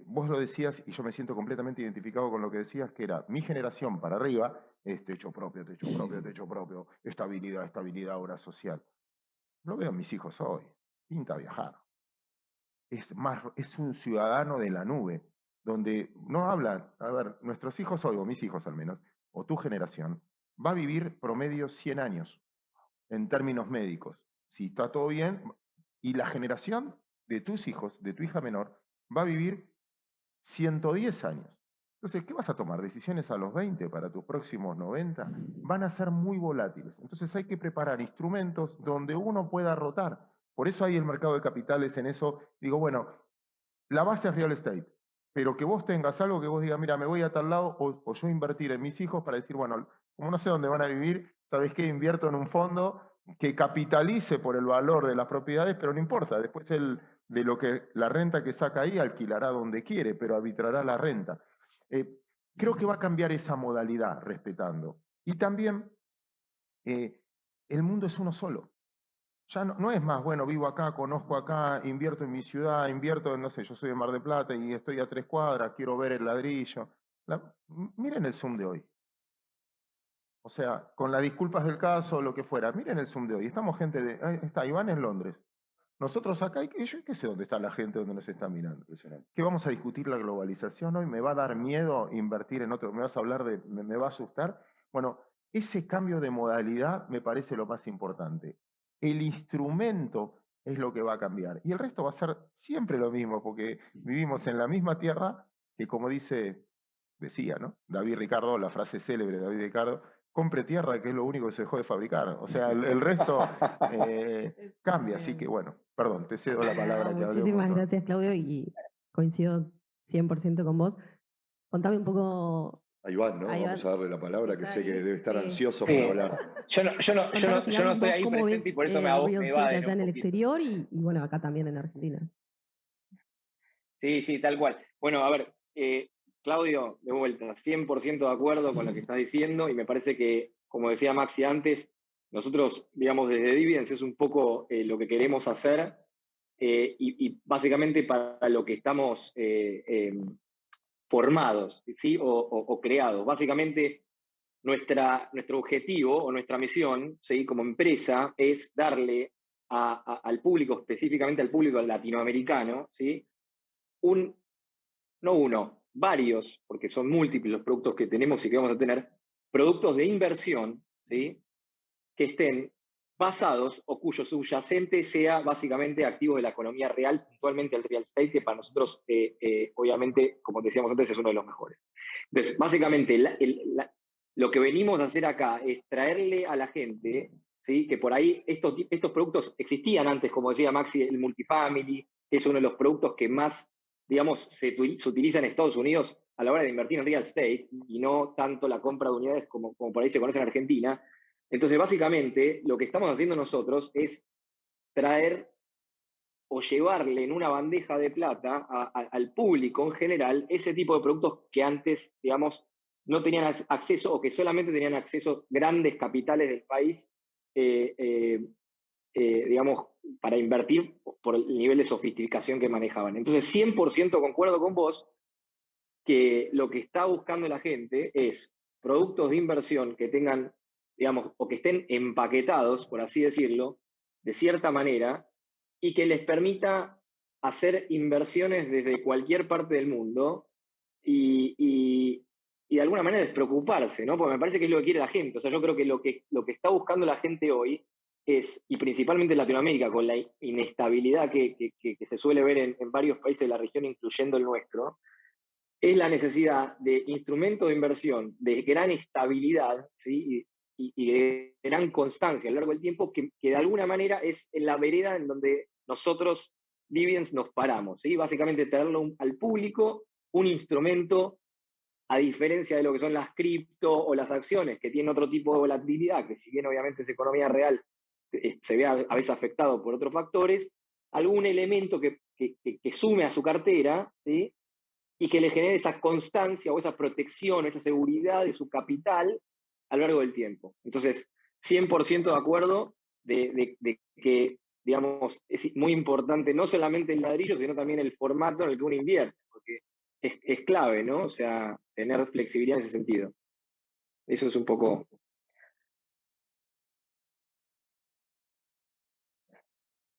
vos lo decías y yo me siento completamente identificado con lo que decías, que era mi generación para arriba, es techo propio, techo propio, techo propio, estabilidad, estabilidad, obra social. Lo veo en mis hijos hoy, pinta viajar. Es un ciudadano de la nube, donde no hablan, a ver, nuestros hijos hoy, o mis hijos al menos, o tu generación, va a vivir promedio 100 años en términos médicos. Si está todo bien, y la generación de tus hijos, de tu hija menor, va a vivir 110 años. Entonces, ¿qué vas a tomar? ¿Decisiones a los 20 para tus próximos 90? Van a ser muy volátiles. Entonces hay que preparar instrumentos donde uno pueda rotar. Por eso hay el mercado de capitales en eso. Digo, bueno, la base es real estate, pero que vos tengas algo que vos digas, mira, me voy a tal lado, o yo invertir en mis hijos para decir, bueno, como no sé dónde van a vivir, ¿sabes qué? Invierto en un fondo que capitalice por el valor de las propiedades, pero no importa, después de lo que la renta que saca ahí alquilará donde quiere, pero arbitrará la renta. Creo que va a cambiar esa modalidad respetando. Y también el mundo es uno solo. Ya no es más, bueno, vivo acá, conozco acá, invierto en mi ciudad, invierto en, no sé, yo soy de Mar del Plata y estoy a 3 cuadras, quiero ver el ladrillo. Miren el Zoom de hoy. O sea, con las disculpas del caso, lo que fuera, miren el Zoom de hoy. Estamos gente de, ahí está, Iván en Londres. Nosotros acá, y yo qué sé dónde está la gente, dónde nos está mirando. ¿Qué vamos a discutir la globalización hoy? ¿Me va a dar miedo invertir en otro? ¿Me vas a hablar de, me va a asustar? Bueno, ese cambio de modalidad me parece lo más importante. El instrumento es lo que va a cambiar. Y el resto va a ser siempre lo mismo, porque vivimos en la misma tierra que, como decía, ¿no? David Ricardo, la frase célebre de David Ricardo, compre tierra, que es lo único que se dejó de fabricar. O sea, el resto cambia. Así que, bueno, perdón, te cedo la palabra. Que Muchísimas gracias, Claudio, y coincido 100% con vos. Contame un poco... A Iván, ¿no? A Iván. Vamos a darle la palabra, que sé que debe estar Sí. ansioso Sí. por hablar. Yo no estoy ahí ¿Cómo presente y ves por eso el me real estate evaden allá en un el poquito. exterior y bueno, acá también en Argentina? Sí, tal cual. Bueno, a ver, Claudio, de vuelta, 100% de acuerdo con lo que estás diciendo y me parece que, como decía Maxi antes, nosotros, digamos, desde Dividends es un poco lo que queremos hacer y básicamente para lo que estamos formados, ¿sí? O creados. Básicamente, nuestro objetivo o nuestra misión, ¿sí? Como empresa, es darle al público, específicamente al público latinoamericano, ¿sí? No uno, varios, porque son múltiples los productos que tenemos y que vamos a tener, productos de inversión, ¿sí? Que estén basados o cuyo subyacente sea básicamente activos de la economía real, puntualmente el real estate, que para nosotros, obviamente, como decíamos antes, es uno de los mejores. Entonces, básicamente, lo que venimos a hacer acá es traerle a la gente, ¿sí? Que por ahí estos productos existían antes, como decía Maxi, el multifamily, que es uno de los productos que más, digamos, se utiliza en Estados Unidos a la hora de invertir en real estate y no tanto la compra de unidades como por ahí se conoce en Argentina. Entonces, básicamente, lo que estamos haciendo nosotros es traer o llevarle en una bandeja de plata al público en general ese tipo de productos que antes, digamos, no tenían acceso o que solamente tenían acceso grandes capitales del país, digamos, para invertir por el nivel de sofisticación que manejaban. Entonces, 100% concuerdo con vos que lo que está buscando la gente es productos de inversión que tengan, digamos, o que estén empaquetados, por así decirlo, de cierta manera, y que les permita hacer inversiones desde cualquier parte del mundo y de alguna manera despreocuparse, ¿no? Porque me parece que es lo que quiere la gente. O sea, yo creo que lo que está buscando la gente hoy es, y principalmente en Latinoamérica, con la inestabilidad que se suele ver en varios países de la región, incluyendo el nuestro, es la necesidad de instrumentos de inversión de gran estabilidad, ¿sí? y de gran constancia a lo largo del tiempo, que de alguna manera es en la vereda en donde nosotros, Dividends, nos paramos. ¿Sí? Básicamente traerlo al público un instrumento, a diferencia de lo que son las cripto o las acciones, que tienen otro tipo de volatilidad, que si bien obviamente es economía real, se ve a veces afectado por otros factores, algún elemento que sume a su cartera, ¿sí? Y que le genere esa constancia o esa protección, esa seguridad de su capital a lo largo del tiempo. Entonces, 100% de acuerdo de que, digamos, es muy importante no solamente el ladrillo, sino también el formato en el que uno invierte. es clave, ¿no? O sea, tener flexibilidad en ese sentido. Eso es un poco...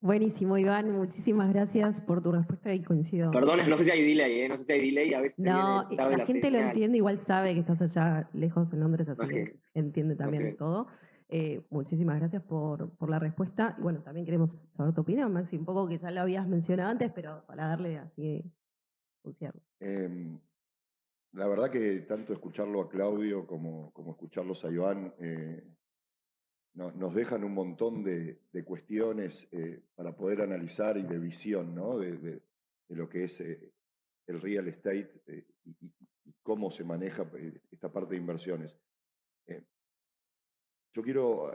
Buenísimo, Iván, muchísimas gracias por tu respuesta y coincido. Perdón, no sé si hay delay, ¿eh? No sé si hay delay, a veces te viene No, tarde la la gente lo señal. entiende, igual sabe que estás allá lejos en Londres, así que Imagínate, entiende no también sé. todo. Muchísimas gracias por la respuesta. Y bueno, también queremos saber tu opinión, Maxi, un poco que ya lo habías mencionado antes, pero para darle así un cierre. La verdad que tanto escucharlo a Claudio como escucharlos a Iván nos dejan un montón de cuestiones para poder analizar y de visión, ¿no? De lo que es el real estate y cómo se maneja esta parte de inversiones. Yo quiero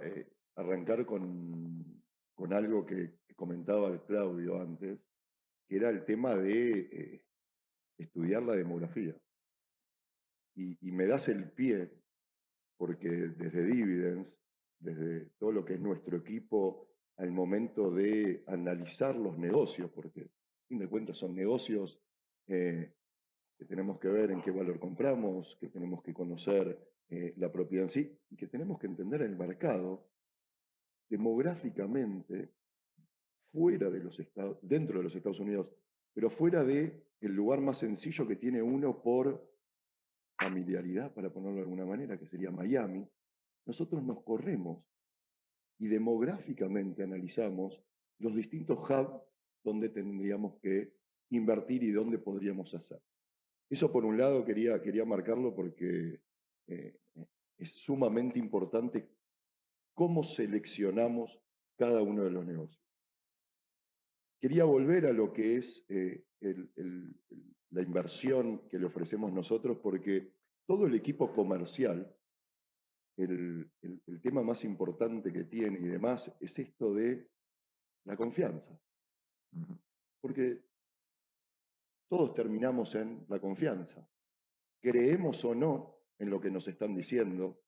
arrancar con algo que comentaba el Claudio antes, que era el tema de estudiar la demografía. Y me das el pie porque desde Dividends, desde todo lo que es nuestro equipo, al momento de analizar los negocios, porque a fin de cuentas son negocios que tenemos que ver en qué valor compramos, que tenemos que conocer la propiedad en sí y que tenemos que entender el mercado demográficamente fuera de los Estados, dentro de los Estados Unidos, pero fuera de el lugar más sencillo que tiene uno por familiaridad, para ponerlo de alguna manera, que sería Miami. Nosotros nos corremos y demográficamente analizamos los distintos hubs donde tendríamos que invertir y dónde podríamos hacer. Eso por un lado quería marcarlo porque es sumamente importante cómo seleccionamos cada uno de los negocios. Quería volver a lo que es la inversión que le ofrecemos nosotros porque todo el equipo comercial, el tema más importante que tiene y demás es esto de la confianza. Porque todos terminamos en la confianza. Creemos o no en lo que nos están diciendo,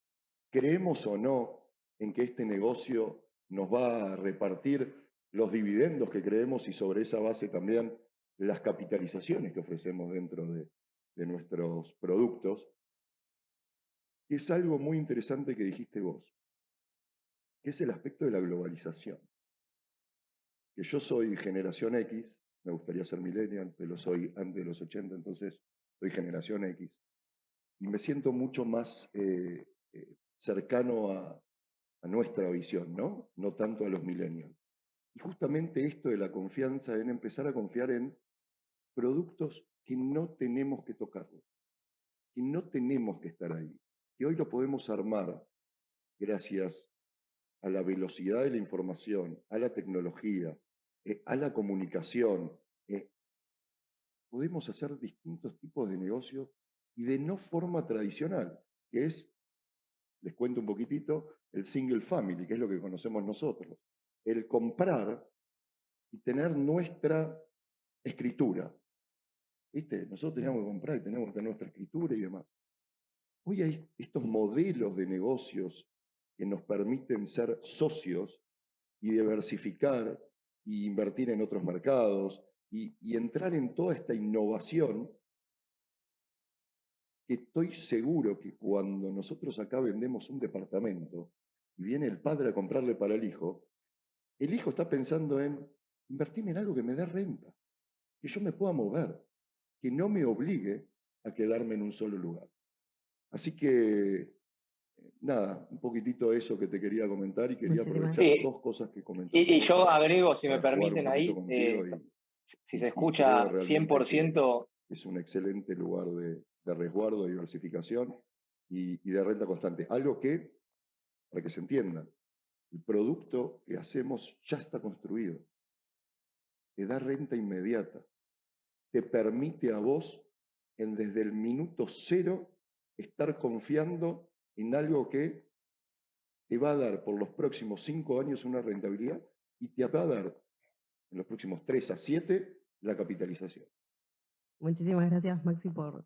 creemos o no en que este negocio nos va a repartir los dividendos que creemos y sobre esa base también las capitalizaciones que ofrecemos dentro de nuestros productos. Es algo muy interesante que dijiste vos, que es el aspecto de la globalización. Que yo soy generación X, me gustaría ser millennial, pero soy antes de los 80, entonces soy generación X. Y me siento mucho más cercano a nuestra visión, ¿no? No tanto a los millennials. Y justamente esto de la confianza, en empezar a confiar en productos que no tenemos que tocarlos, que no tenemos que estar ahí, que hoy lo podemos armar gracias a la velocidad de la información, a la tecnología, a la comunicación. Podemos hacer distintos tipos de negocios y de no forma tradicional, que es, les cuento un poquitito, el single family, que es lo que conocemos nosotros. El comprar y tener nuestra escritura. ¿Viste? Nosotros teníamos que comprar y tenemos que tener nuestra escritura y demás. Hoy hay estos modelos de negocios que nos permiten ser socios y diversificar y invertir en otros mercados y entrar en toda esta innovación que estoy seguro que cuando nosotros acá vendemos un departamento y viene el padre a comprarle para el hijo está pensando en invertirme en algo que me dé renta, que yo me pueda mover, que no me obligue a quedarme en un solo lugar. Así que, nada, un poquitito eso que te quería comentar y quería Muchísimas aprovechar Sí, dos cosas que comentó y Claudio yo agrego, si me para jugar un permiten poquito ahí, contigo si se y creo escucha realmente que 100%, es un excelente lugar de resguardo, de diversificación y de renta constante. Algo que, para que se entienda, el producto que hacemos ya está construido, te da renta inmediata, te permite a vos desde el minuto cero estar confiando en algo que te va a dar por los próximos 5 años una rentabilidad y te va a dar en los próximos 3 a 7 la capitalización. Muchísimas gracias, Maxi, por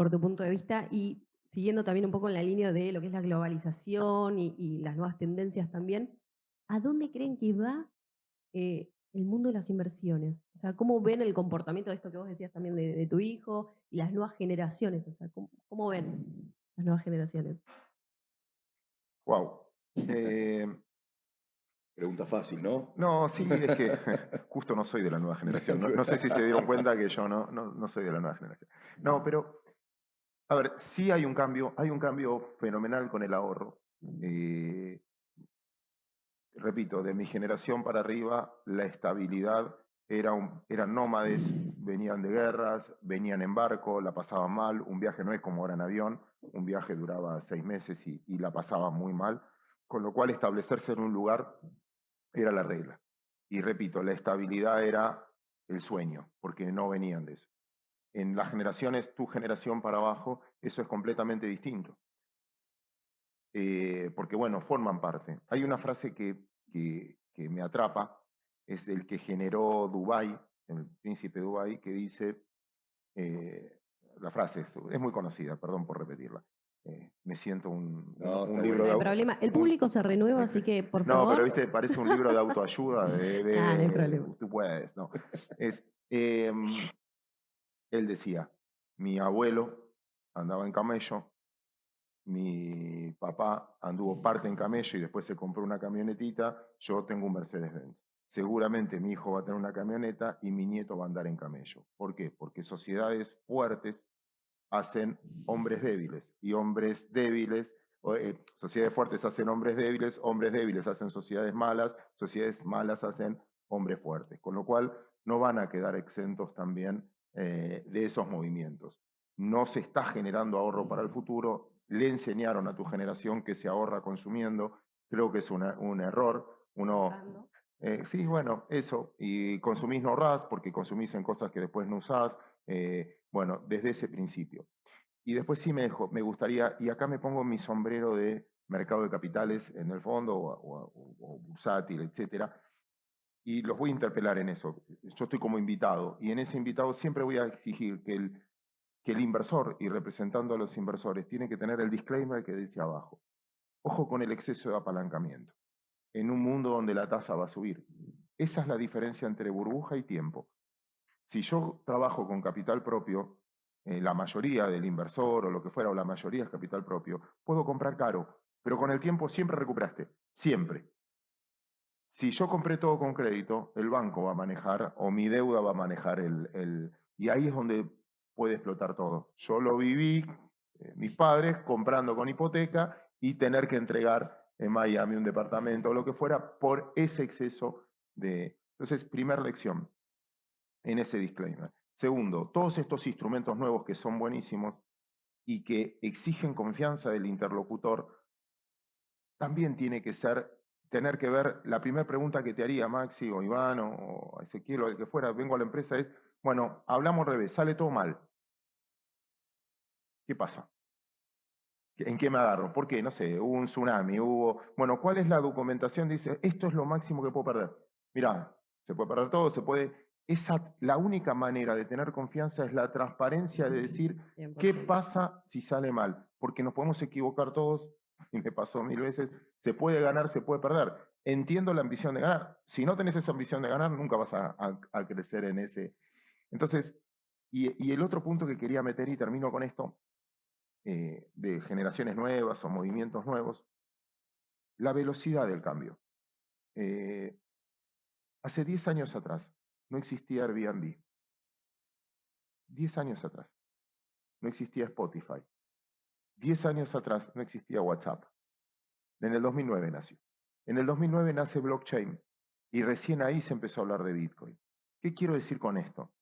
tu punto de vista y siguiendo también un poco en la línea de lo que es la globalización y las nuevas tendencias también, ¿a dónde creen que va el el mundo de las inversiones? O sea, ¿cómo ven el comportamiento de esto que vos decías también de tu hijo y las nuevas generaciones? O sea, ¿cómo ven las nuevas generaciones? Wow. Pregunta fácil, ¿no? No, sí, es que justo no soy de la nueva generación. No sé si se dieron cuenta que yo no soy de la nueva generación. No, pero, a ver, sí hay un cambio fenomenal con el ahorro. Repito, de mi generación para arriba, la estabilidad eran nómades, venían de guerras, venían en barco, la pasaban mal, un viaje no es como ahora en avión, un viaje duraba 6 meses y la pasaban muy mal, con lo cual establecerse en un lugar era la regla. Y repito, la estabilidad era el sueño, porque no venían de eso. En las generaciones, tu generación para abajo, eso es completamente distinto. Porque bueno, forman parte. Hay una frase que me atrapa, es el que generó Dubái, el príncipe Dubái, que dice, la frase es muy conocida, perdón por repetirla. Me siento No, está un libro No buena. hay problema. El público se renueva, así que por No, pero favor. viste, parece un libro de autoayuda, No hay problema. tú puedes, no. Es, él decía, mi abuelo andaba en camello, mi papá anduvo parte en camello y después se compró una camionetita, yo tengo un Mercedes-Benz. Seguramente mi hijo va a tener una camioneta y mi nieto va a andar en camello. ¿Por qué? Porque sociedades fuertes hacen hombres débiles y hombres débiles, sociedades fuertes hacen hombres débiles hacen sociedades malas hacen hombres fuertes. Con lo cual no van a quedar exentos también de esos movimientos. No se está generando ahorro para el futuro, le enseñaron a tu generación que se ahorra consumiendo, creo que es un error. Uno, sí, bueno, eso, y consumís no ahorrás porque consumís en cosas que después no usás, bueno, desde ese principio. Y después sí me gustaría, y acá me pongo mi sombrero de mercado de capitales en el fondo, o bursátil, etcétera, y los voy a interpelar en eso. Yo estoy como invitado, y en ese invitado siempre voy a exigir que el inversor, y representando a los inversores, tiene que tener el disclaimer que dice abajo. Ojo con el exceso de apalancamiento, en un mundo donde la tasa va a subir. Esa es la diferencia entre burbuja y tiempo. Si yo trabajo con capital propio, la mayoría del inversor o lo que fuera, o la mayoría es capital propio, puedo comprar caro, pero con el tiempo siempre recuperaste, siempre. Si yo compré todo con crédito, el banco va a manejar, o mi deuda va a manejar y ahí es donde puede explotar todo. Yo lo viví, mis padres comprando con hipoteca y tener que entregar en Miami un departamento o lo que fuera por ese exceso de... Entonces, primera lección en ese disclaimer. Segundo, todos estos instrumentos nuevos que son buenísimos y que exigen confianza del interlocutor, también tiene que tener que ver, la primera pregunta que te haría Maxi o Iván o Ezequiel o el que fuera, vengo a la empresa es, bueno, hablamos al revés, sale todo mal. ¿Qué pasa? ¿En qué me agarro? ¿Por qué? No sé, hubo un tsunami, bueno, ¿cuál es la documentación? Dice, esto es lo máximo que puedo perder. Mirá, se puede perder todo, la única manera de tener confianza es la transparencia de decir, 100%. ¿qué pasa si sale mal? Porque nos podemos equivocar todos, y me pasó 1000 veces, se puede ganar, se puede perder. Entiendo la ambición de ganar. Si no tenés esa ambición de ganar, nunca vas a crecer en ese. Entonces, y el otro punto que quería meter, y termino con esto, de generaciones nuevas o movimientos nuevos, la velocidad del cambio. Hace 10 años atrás no existía Airbnb. 10 años atrás no existía Spotify. 10 años atrás no existía WhatsApp. En el 2009 nació. En el 2009 nace blockchain y recién ahí se empezó a hablar de Bitcoin. ¿Qué quiero decir con esto?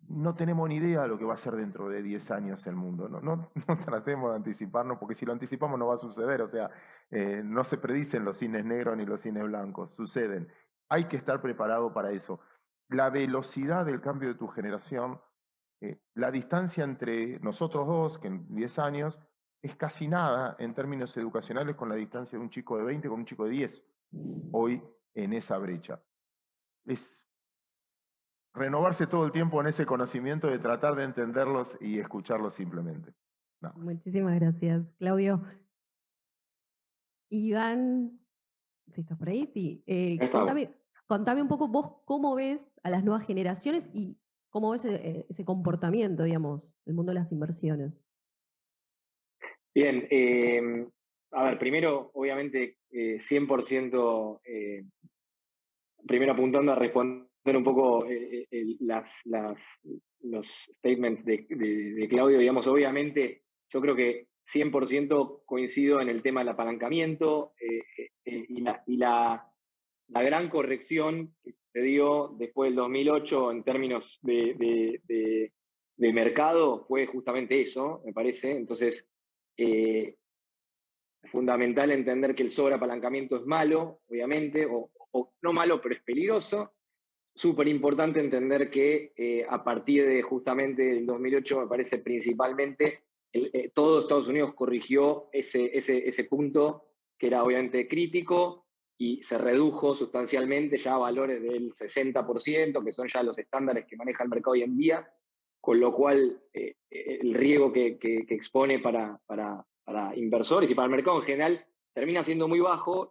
No tenemos ni idea de lo que va a ser dentro de 10 años el mundo. No tratemos de anticiparnos, porque si lo anticipamos no va a suceder. O sea, no se predicen los cines negros ni los cines blancos, suceden. Hay que estar preparado para eso. La velocidad del cambio de tu generación, la distancia entre nosotros dos, que en 10 años, es casi nada en términos educacionales con la distancia de un chico de 20 con un chico de 10, hoy en esa brecha. Es renovarse todo el tiempo en ese conocimiento de tratar de entenderlos y escucharlos simplemente. No. Muchísimas gracias, Claudio. Iván, si estás por ahí, sí. Ahí estamos. contame un poco vos cómo ves a las nuevas generaciones y cómo ves ese comportamiento, digamos, del mundo de las inversiones. Bien, a ver, primero, obviamente, 100%, primero apuntando a responder un poco los statements de Claudio, digamos, obviamente, yo creo que 100% coincido en el tema del apalancamiento y la gran corrección que se dio después del 2008 en términos de mercado fue justamente eso, me parece. Entonces, eh, fundamental entender que el sobreapalancamiento es malo, obviamente, o no malo, pero es peligroso. Súper importante entender que a partir de justamente el 2008, me parece principalmente, todo Estados Unidos corrigió ese punto que era obviamente crítico y se redujo sustancialmente ya a valores del 60%, que son ya los estándares que maneja el mercado hoy en día, con lo cual el riesgo que expone para inversores y para el mercado en general termina siendo muy bajo,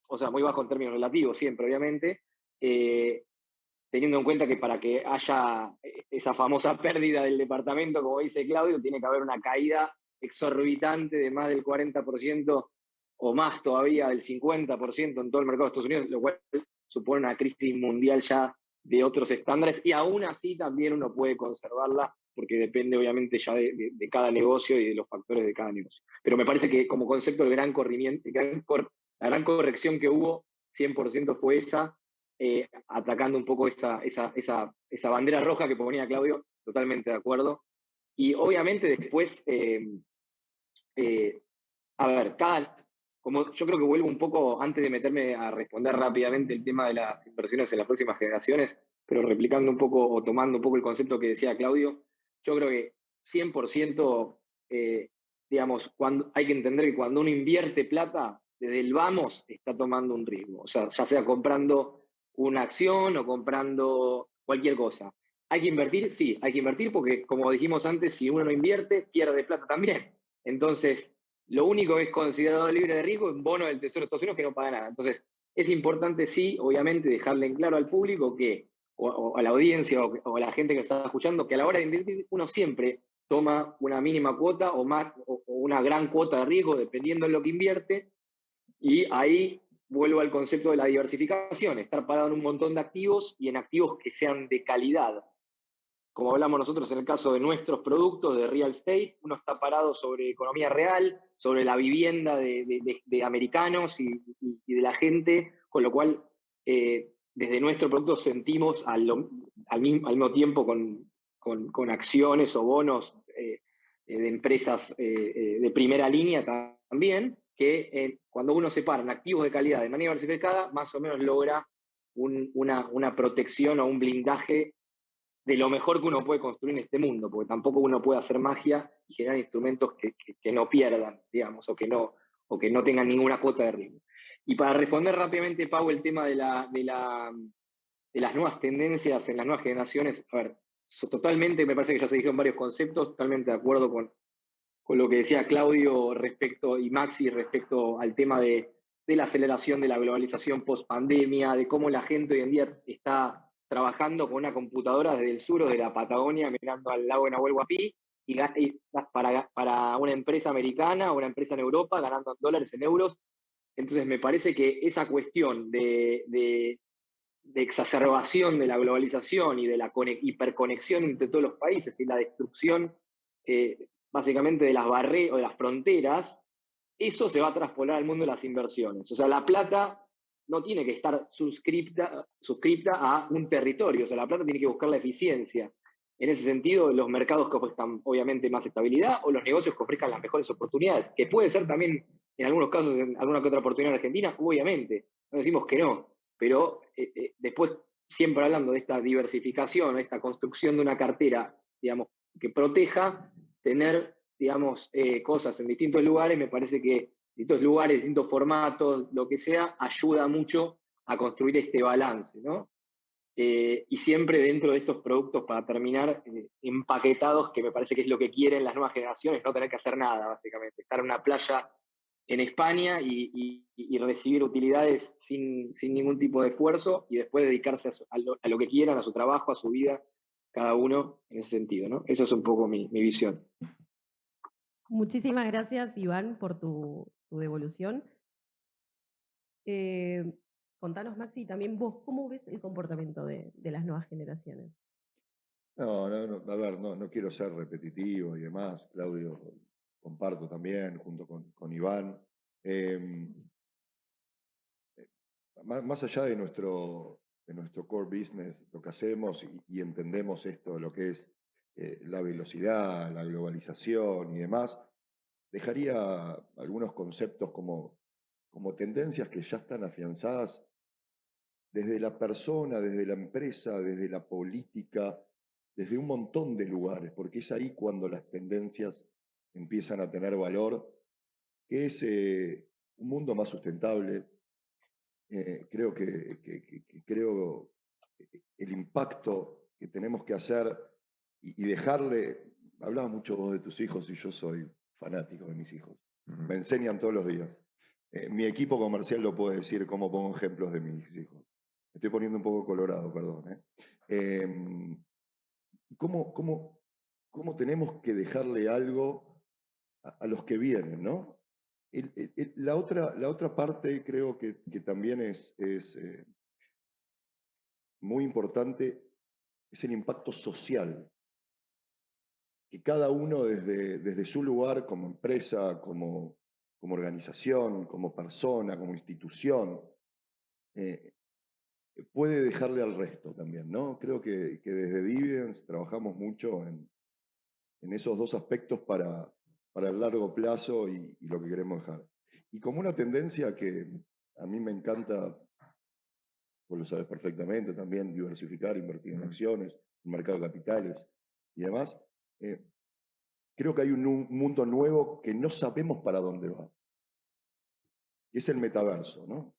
o sea, muy bajo en términos relativos siempre, obviamente, teniendo en cuenta que para que haya esa famosa pérdida del departamento, como dice Claudio, tiene que haber una caída exorbitante de más del 40% o más todavía del 50% en todo el mercado de Estados Unidos, lo cual supone una crisis mundial ya de otros estándares, y aún así también uno puede conservarla porque depende obviamente ya de cada negocio y de los factores de cada negocio. Pero me parece que como concepto la gran corrección que hubo 100% fue esa, atacando un poco esa bandera roja que ponía Claudio, totalmente de acuerdo. Y obviamente después, a ver, como yo creo que vuelvo un poco, antes de meterme a responder rápidamente el tema de las inversiones en las próximas generaciones, pero replicando un poco o tomando un poco el concepto que decía Claudio, yo creo que 100%, digamos, hay que entender que cuando uno invierte plata, desde el vamos está tomando un riesgo, o sea, ya sea comprando una acción o comprando cualquier cosa. ¿Hay que invertir? Sí, hay que invertir porque, como dijimos antes, si uno no invierte, pierde plata también. Entonces, lo único que es considerado libre de riesgo es un bono del Tesoro de Estados Unidos que no paga nada. Entonces, es importante, sí, obviamente, dejarle en claro al público que, o a la audiencia o a la gente que está escuchando, que a la hora de invertir uno siempre toma una mínima cuota o más o una gran cuota de riesgo, dependiendo de lo que invierte, y ahí vuelvo al concepto de la diversificación, estar parado en un montón de activos y en activos que sean de calidad. Como hablamos nosotros en el caso de nuestros productos de real estate, uno está parado sobre economía real, sobre la vivienda de americanos y de la gente, con lo cual desde nuestro producto sentimos al mismo tiempo con acciones o bonos de empresas de primera línea también, que cuando uno se para en activos de calidad de manera diversificada, más o menos logra una protección o un blindaje de lo mejor que uno puede construir en este mundo, porque tampoco uno puede hacer magia y generar instrumentos que no pierdan, digamos, o que no tengan ninguna cuota de riesgo. Y para responder rápidamente, Pau, el tema de las nuevas tendencias en las nuevas generaciones, a ver, totalmente, me parece que ya se dijeron varios conceptos, totalmente de acuerdo con lo que decía Claudio y Maxi respecto al tema de la aceleración de la globalización post-pandemia, de cómo la gente hoy en día está trabajando con una computadora desde el sur o de la Patagonia, mirando al lago de Nahuel Huapi, y para una empresa americana o una empresa en Europa, ganando en dólares, en euros. Entonces me parece que esa cuestión de exacerbación de la globalización y de la hiperconexión entre todos los países y la destrucción básicamente de las barreras o de las fronteras, eso se va a traspolar al mundo de las inversiones. O sea, la plata no tiene que estar suscripta a un territorio, o sea, la plata tiene que buscar la eficiencia. En ese sentido, los mercados que ofrezcan obviamente más estabilidad o los negocios que ofrezcan las mejores oportunidades, que puede ser también en algunos casos, en alguna que otra oportunidad en Argentina, obviamente, no decimos que no, pero después siempre hablando de esta diversificación, esta construcción de una cartera, digamos, que proteja, tener, digamos, cosas en distintos lugares, me parece que distintos lugares, distintos formatos, lo que sea, ayuda mucho a construir este balance, ¿no? Y siempre dentro de estos productos, para terminar, empaquetados, que me parece que es lo que quieren las nuevas generaciones, no tener que hacer nada, básicamente, estar en una playa en España y recibir utilidades sin ningún tipo de esfuerzo y después dedicarse a lo que quieran, a su trabajo, a su vida, cada uno en ese sentido, ¿no? Eso es un poco mi visión. Muchísimas gracias, Iván, por tu devolución. Contanos, Maxi, también vos, ¿cómo ves el comportamiento de las nuevas generaciones? No, a ver, no quiero ser repetitivo y demás, Claudio, comparto también, junto con Iván. Em, más allá de nuestro core business, lo que hacemos y entendemos esto de lo que es la velocidad, la globalización y demás, dejaría algunos conceptos como tendencias que ya están afianzadas desde la persona, desde la empresa, desde la política, desde un montón de lugares, porque es ahí cuando las tendencias empiezan a tener valor, que es un mundo más sustentable. Creo creo el impacto que tenemos que hacer y dejarle, hablabas mucho vos de tus hijos y yo soy fanático de mis hijos, me enseñan todos los días. Mi equipo comercial lo puede decir cómo pongo ejemplos de mis hijos. Me estoy poniendo un poco colorado, perdón. ¿Cómo tenemos que dejarle algo a los que vienen, ¿no? La otra parte creo que también es muy importante es el impacto social, que cada uno desde su lugar como empresa, como organización, como persona, como institución, eh, puede dejarle al resto también, ¿no? Creo que desde Dividends trabajamos mucho en esos dos aspectos para el largo plazo y lo que queremos dejar. Y como una tendencia que a mí me encanta, vos lo sabes perfectamente también, diversificar, invertir en acciones, en mercado de capitales y demás, creo que hay un mundo nuevo que no sabemos para dónde va. Y es el metaverso, ¿no?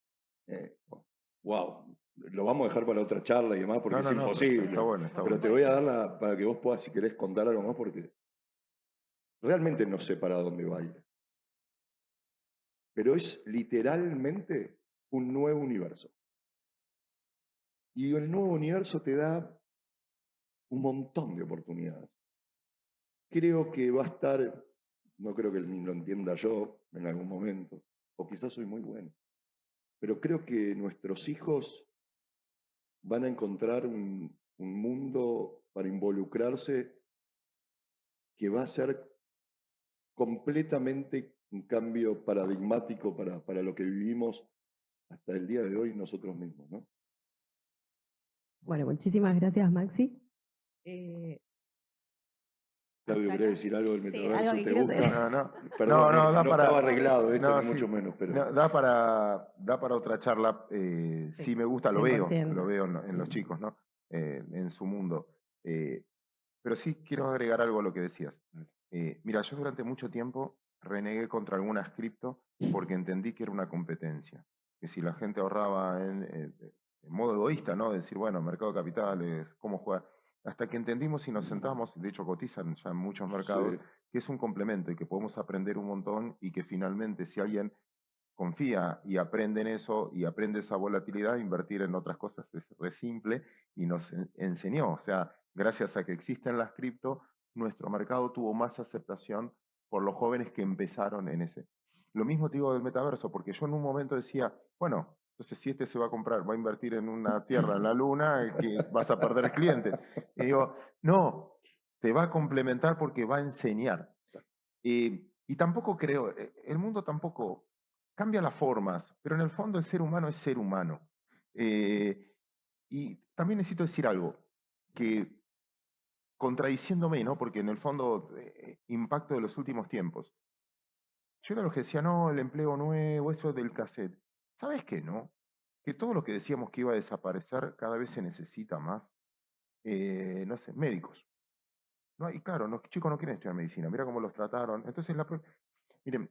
Wow, lo vamos a dejar para otra charla y demás porque es imposible. Está bueno, pero te voy a dar para que vos puedas, si querés, contar algo más porque realmente no sé para dónde va a ir. Pero es literalmente un nuevo universo. Y el nuevo universo te da un montón de oportunidades. Creo que va a estar, no creo que ni lo entienda yo en algún momento, o quizás soy muy bueno, pero creo que nuestros hijos van a encontrar un mundo para involucrarse que va a ser completamente un cambio paradigmático para lo que vivimos hasta el día de hoy nosotros mismos, ¿no? Bueno, muchísimas gracias, Maxi. Claudio, hasta ¿querés acá. decir algo del Sí, metaverso? algo que ¿Te quiero gusta? No, Perdón, da no para, estaba arreglado esto, ni sí, mucho menos, pero no, da para otra charla. Sí, me gusta, lo 100%. veo en los chicos, ¿no? En su mundo. Pero sí quiero agregar algo a lo que decías. Mira, yo durante mucho tiempo renegué contra algunas cripto porque entendí que era una competencia. Que si la gente ahorraba en modo egoísta, ¿no? Decir, bueno, mercado de capitales, cómo jugar. Hasta que entendimos y nos sentamos, de hecho cotizan ya en muchos mercados, sí. que es un complemento y que podemos aprender un montón y que finalmente si alguien confía y aprende en eso y aprende esa volatilidad, invertir en otras cosas es re simple y nos enseñó. O sea, gracias a que existen las cripto, nuestro mercado tuvo más aceptación por los jóvenes que empezaron en ese. Lo mismo te digo del metaverso, porque yo en un momento decía, bueno, entonces si este se va a comprar, va a invertir en una tierra en la luna, que vas a perder clientes. Y digo, no, te va a complementar porque va a enseñar. Y tampoco creo, el mundo tampoco cambia las formas, pero en el fondo el ser humano es ser humano. Y también necesito decir algo, que contradiciéndome, ¿no? Porque en el fondo, impacto de los últimos tiempos. Yo era los que decía, no, el empleo nuevo, eso del cassette. ¿Sabes qué, no? Que todo lo que decíamos que iba a desaparecer cada vez se necesita más, no sé, médicos. No, y claro, los chicos no quieren estudiar medicina, mira cómo los trataron. Entonces, miren,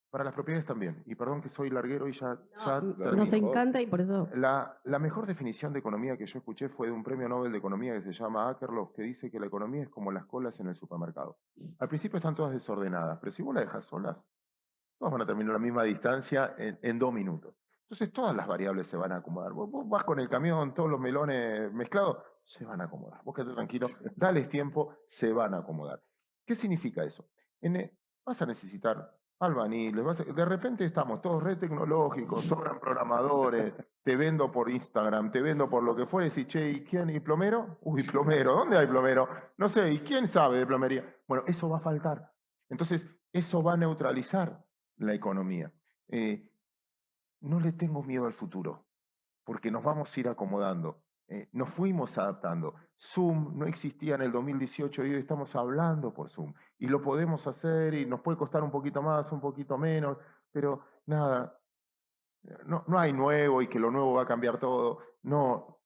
para las propiedades también, y perdón que soy larguero y ya Nos termino. encanta y por eso. La mejor definición de economía que yo escuché fue de un premio Nobel de Economía que se llama Akerlof, que dice que la economía es como las colas en el supermercado. Al principio están todas desordenadas, pero si vos la dejas solas, todos van a terminar a la misma distancia en 2 minutos. Entonces todas las variables se van a acomodar. Vos vas con el camión, todos los melones mezclados, se van a acomodar. Vos quedate tranquilo, dales tiempo, se van a acomodar. ¿Qué significa eso? Vas a necesitar albaniles, de repente estamos todos re tecnológicos, sobran programadores, te vendo por Instagram, te vendo por lo que fuera, y decís, che, ¿y quién? ¿Y plomero? Uy, plomero, ¿dónde hay plomero? No sé, ¿y quién sabe de plomería? Bueno, eso va a faltar. Entonces, eso va a neutralizar la economía. No le tengo miedo al futuro, porque nos vamos a ir acomodando. Nos fuimos adaptando. Zoom no existía en el 2018 y hoy estamos hablando por Zoom. Y lo podemos hacer y nos puede costar un poquito más, un poquito menos, pero nada, no hay nuevo y que lo nuevo va a cambiar todo. No,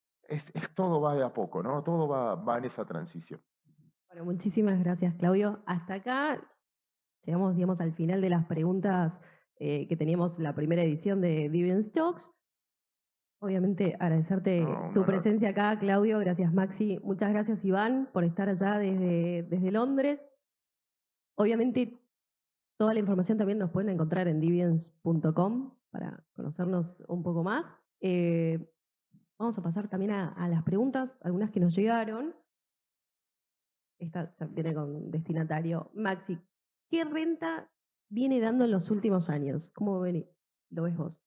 todo va de a poco, ¿no? Todo va en esa transición. Bueno, muchísimas gracias, Claudio. Hasta acá llegamos, digamos, al final de las preguntas que teníamos la primera edición de Dividend Talks. Obviamente agradecerte tu presencia acá, Claudio. Gracias, Maxi. Muchas gracias, Iván, por estar allá desde Londres. Obviamente toda la información también nos pueden encontrar en dividends.com para conocernos un poco más. Vamos a pasar también a las preguntas, algunas que nos llegaron. Esta ya viene con destinatario. Maxi, ¿qué renta viene dando en los últimos años? ¿Cómo lo ves vos?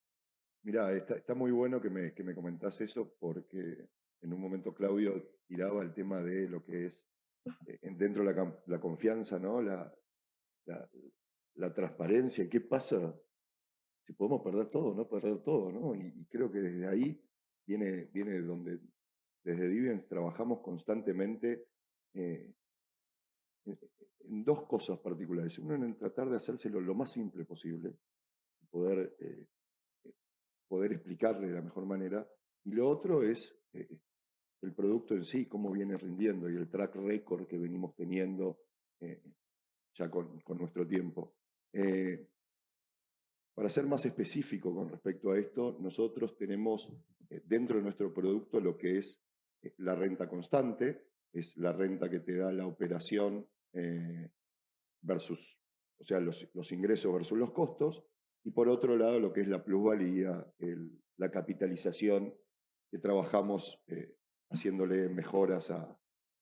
Mirá, está muy bueno que me comentás eso porque en un momento Claudio tiraba el tema de lo que es dentro de la confianza, ¿no? La transparencia. ¿Qué pasa si podemos perder todo, no perder todo, ¿no? Y creo que desde ahí viene donde desde Dividends trabajamos constantemente eh, en dos cosas particulares. Uno en el tratar de hacérselo lo más simple posible, poder poder explicarle de la mejor manera. Y lo otro es el producto en sí, cómo viene rindiendo y el track record que venimos teniendo ya con nuestro tiempo. Para ser más específico con respecto a esto, nosotros tenemos dentro de nuestro producto lo que es la renta constante, es la renta que te da la operación versus, o sea, los ingresos versus los costos, y por otro lado lo que es la plusvalía, la capitalización que trabajamos haciéndole mejoras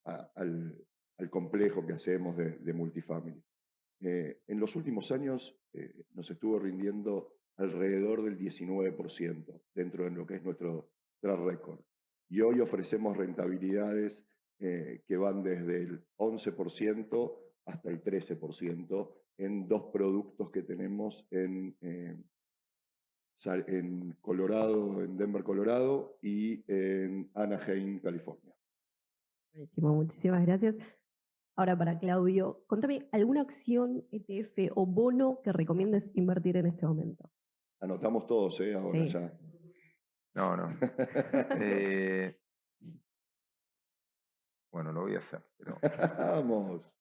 al complejo que hacemos de multifamily. En los últimos años nos estuvo rindiendo alrededor del 19% dentro de lo que es nuestro track record. Y hoy ofrecemos rentabilidades que van desde el 11% hasta el 13% en dos productos que tenemos en Colorado, en Denver, Colorado, y en Anaheim, California. Buenísimo, muchísimas gracias. Ahora para Claudio, contame alguna acción, ETF o bono que recomiendes invertir en este momento. Anotamos todos, ahora Sí. ya. No. Bueno, lo voy a hacer, pero Vamos,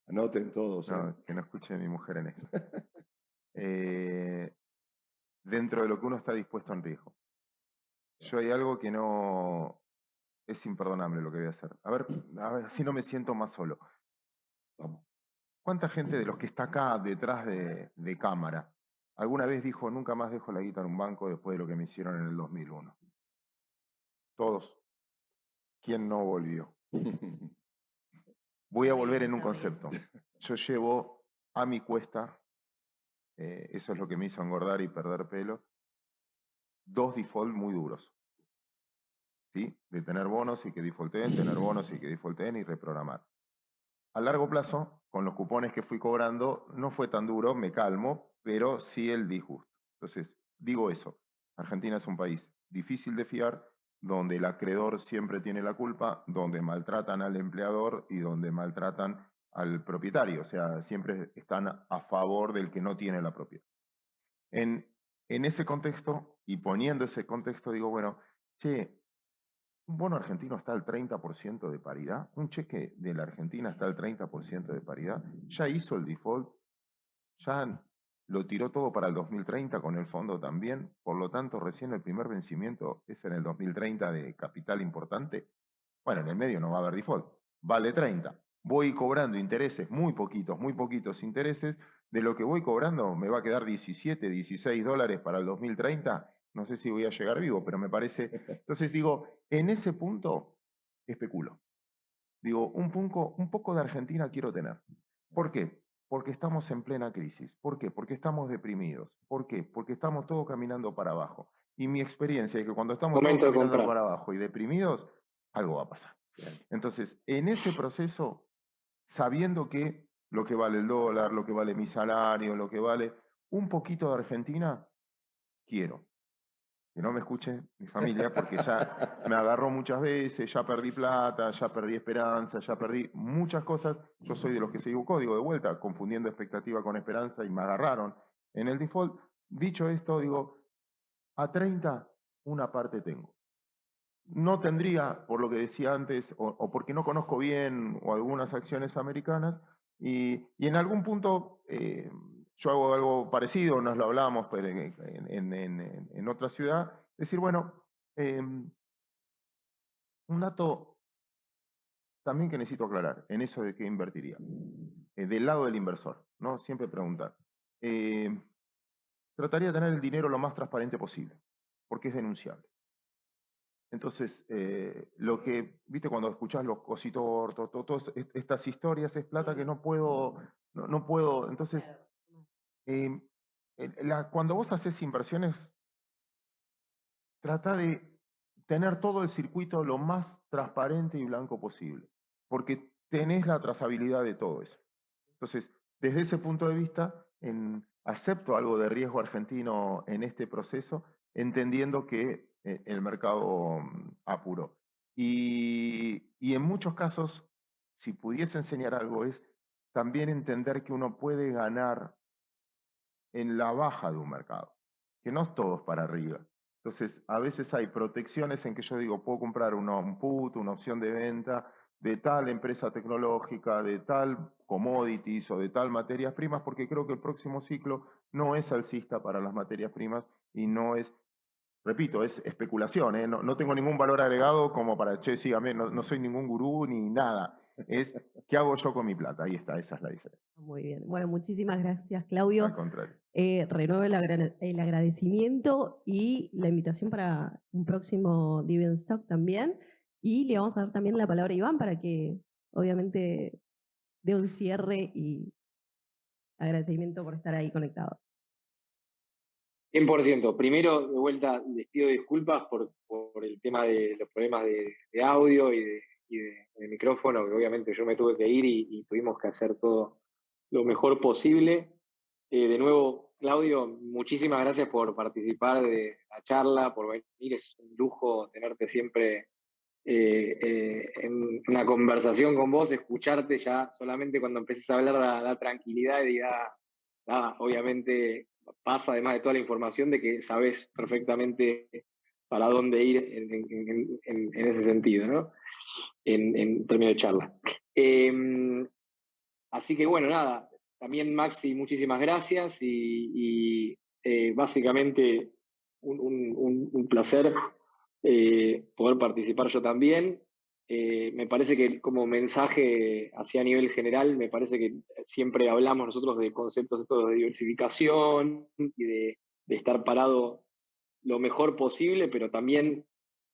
anoten todos. no, que no escuche mi mujer en esto. Dentro de lo que uno está dispuesto en riesgo. Yo hay algo que no es imperdonable lo que voy a hacer. A ver, si no me siento más solo. Vamos. ¿Cuánta gente de los que está acá detrás de cámara alguna vez dijo, nunca más dejo la guita en un banco después de lo que me hicieron en el 2001? Todos. ¿Quién no volvió? Voy a volver en un concepto. Yo llevo a mi cuesta, eso es lo que me hizo engordar y perder pelo, 2 default muy duros. ¿Sí? De tener bonos y que defaulteen, tener bonos y que defaulteen y reprogramar. A largo plazo, con los cupones que fui cobrando, no fue tan duro, me calmo, pero sí el disgusto. Entonces, digo eso, Argentina es un país difícil de fiar, donde el acreedor siempre tiene la culpa, donde maltratan al empleador y donde maltratan al propietario, o sea, siempre están a favor del que no tiene la propiedad. En ese contexto, y poniendo ese contexto, digo, bueno, che, un bono argentino está al 30% de paridad, un cheque de la Argentina está al 30% de paridad, ya hizo el default, ya lo tiró todo para el 2030 con el fondo también, por lo tanto recién el primer vencimiento es en el 2030 de capital importante. Bueno, en el medio no va a haber default, vale 30, voy cobrando intereses, muy poquitos intereses. De lo que voy cobrando me va a quedar 17, 16 dólares para el 2030. No sé si voy a llegar vivo, pero me parece... Entonces digo, en ese punto especulo. Digo, un poco de Argentina quiero tener. ¿Por qué? Porque estamos en plena crisis. ¿Por qué? Porque estamos deprimidos. ¿Por qué? Porque estamos todos caminando para abajo. Y mi experiencia es que cuando estamos todos Momento de caminando comprar. para abajo y deprimidos, algo va a pasar. Entonces, en ese proceso, sabiendo que lo que vale el dólar, lo que vale mi salario, lo que vale un poquito de Argentina, quiero. Que no me escuche mi familia, porque ya me agarró muchas veces, ya perdí plata, ya perdí esperanza, ya perdí muchas cosas. Yo soy de los que se equivocó, digo de vuelta, confundiendo expectativa con esperanza y me agarraron en el default. Dicho esto, digo, a 30 una parte tengo. No tendría, por lo que decía antes, o porque no conozco bien o algunas acciones americanas, y en algún punto yo hago algo parecido, nos lo hablamos pero en otra ciudad, decir, bueno, un dato también que necesito aclarar, en eso de qué invertiría, del lado del inversor, ¿no? Siempre preguntar. Trataría de tener el dinero lo más transparente posible, porque es denunciable. Entonces, lo que, viste, cuando escuchás los cositortos, todas estas historias, es plata que no puedo, no puedo. Entonces, cuando vos haces inversiones, trata de tener todo el circuito lo más transparente y blanco posible, porque tenés la trazabilidad de todo eso. Entonces, desde ese punto de vista, acepto algo de riesgo argentino en este proceso, entendiendo que el mercado apuró. Y en muchos casos, si pudiese enseñar algo, es también entender que uno puede ganar en la baja de un mercado, que no es todo para arriba. Entonces, a veces hay protecciones en que yo digo, puedo comprar un put, una opción de venta de tal empresa tecnológica, de tal commodities o de tal materias primas, porque creo que el próximo ciclo no es alcista para las materias primas y no es, repito, es especulación, ¿eh? No tengo ningún valor agregado como para, che, sígame, no soy ningún gurú ni nada. Es, ¿qué hago yo con mi plata? Ahí está, esa es la diferencia. Muy bien. Bueno, muchísimas gracias, Al Claudio. contrario. Renuevo el agradecimiento y la invitación para un próximo Dividend Stock también. Y le vamos a dar también la palabra a Iván para que, obviamente, dé un cierre y agradecimiento por estar ahí conectado. 100%. Primero, de vuelta, les pido disculpas por el tema de los problemas de audio y de micrófono, que obviamente yo me tuve que ir y tuvimos que hacer todo lo mejor posible. De nuevo, Claudio, muchísimas gracias por participar de la charla, por venir. Es un lujo tenerte siempre en una conversación con vos, escucharte ya solamente cuando empieces a hablar la tranquilidad y obviamente pasa además de toda la información de que sabes perfectamente para dónde ir en ese sentido, ¿no? En términos de charla. Así que bueno, nada, también Maxi, muchísimas gracias y básicamente un placer poder participar yo también. Me parece que como mensaje hacia a nivel general, me parece que siempre hablamos nosotros de conceptos estos de diversificación y de estar parado lo mejor posible, pero también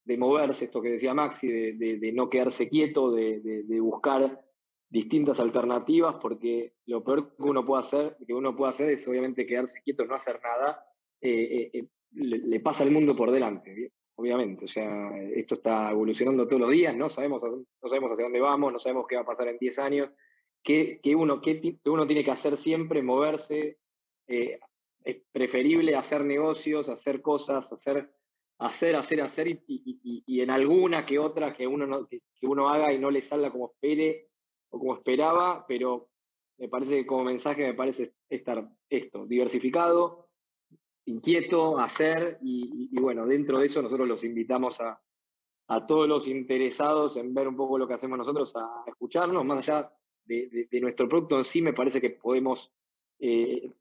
de moverse, esto que decía Maxi, de no quedarse quieto, de buscar distintas alternativas, porque lo peor que uno puede hacer es obviamente quedarse quieto, no hacer nada, le pasa al mundo por delante, obviamente. O sea, esto está evolucionando todos los días, no sabemos hacia dónde vamos, no sabemos qué va a pasar en 10 años, que uno tiene que hacer siempre, moverse. Es preferible hacer negocios, hacer cosas, hacer y en alguna que otra que uno haga y no le salga como espere o como esperaba, pero me parece que como mensaje me parece estar esto, diversificado, inquieto, hacer y bueno, dentro de eso nosotros los invitamos a todos los interesados en ver un poco lo que hacemos nosotros, a escucharnos, más allá de nuestro producto en sí, me parece que podemos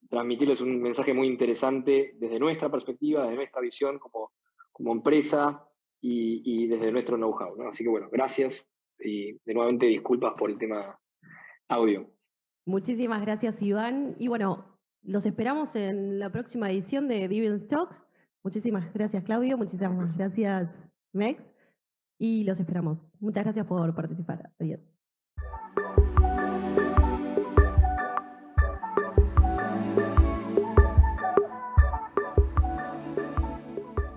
transmitirles un mensaje muy interesante desde nuestra perspectiva, desde nuestra visión como empresa y desde nuestro know-how, ¿no? Así que bueno, gracias y de nuevamente disculpas por el tema audio. Muchísimas gracias, Iván. Y bueno, los esperamos en la próxima edición de Dividends Talks. Muchísimas gracias, Claudio. Muchísimas gracias, Mex. Y los esperamos. Muchas gracias por participar. Adiós.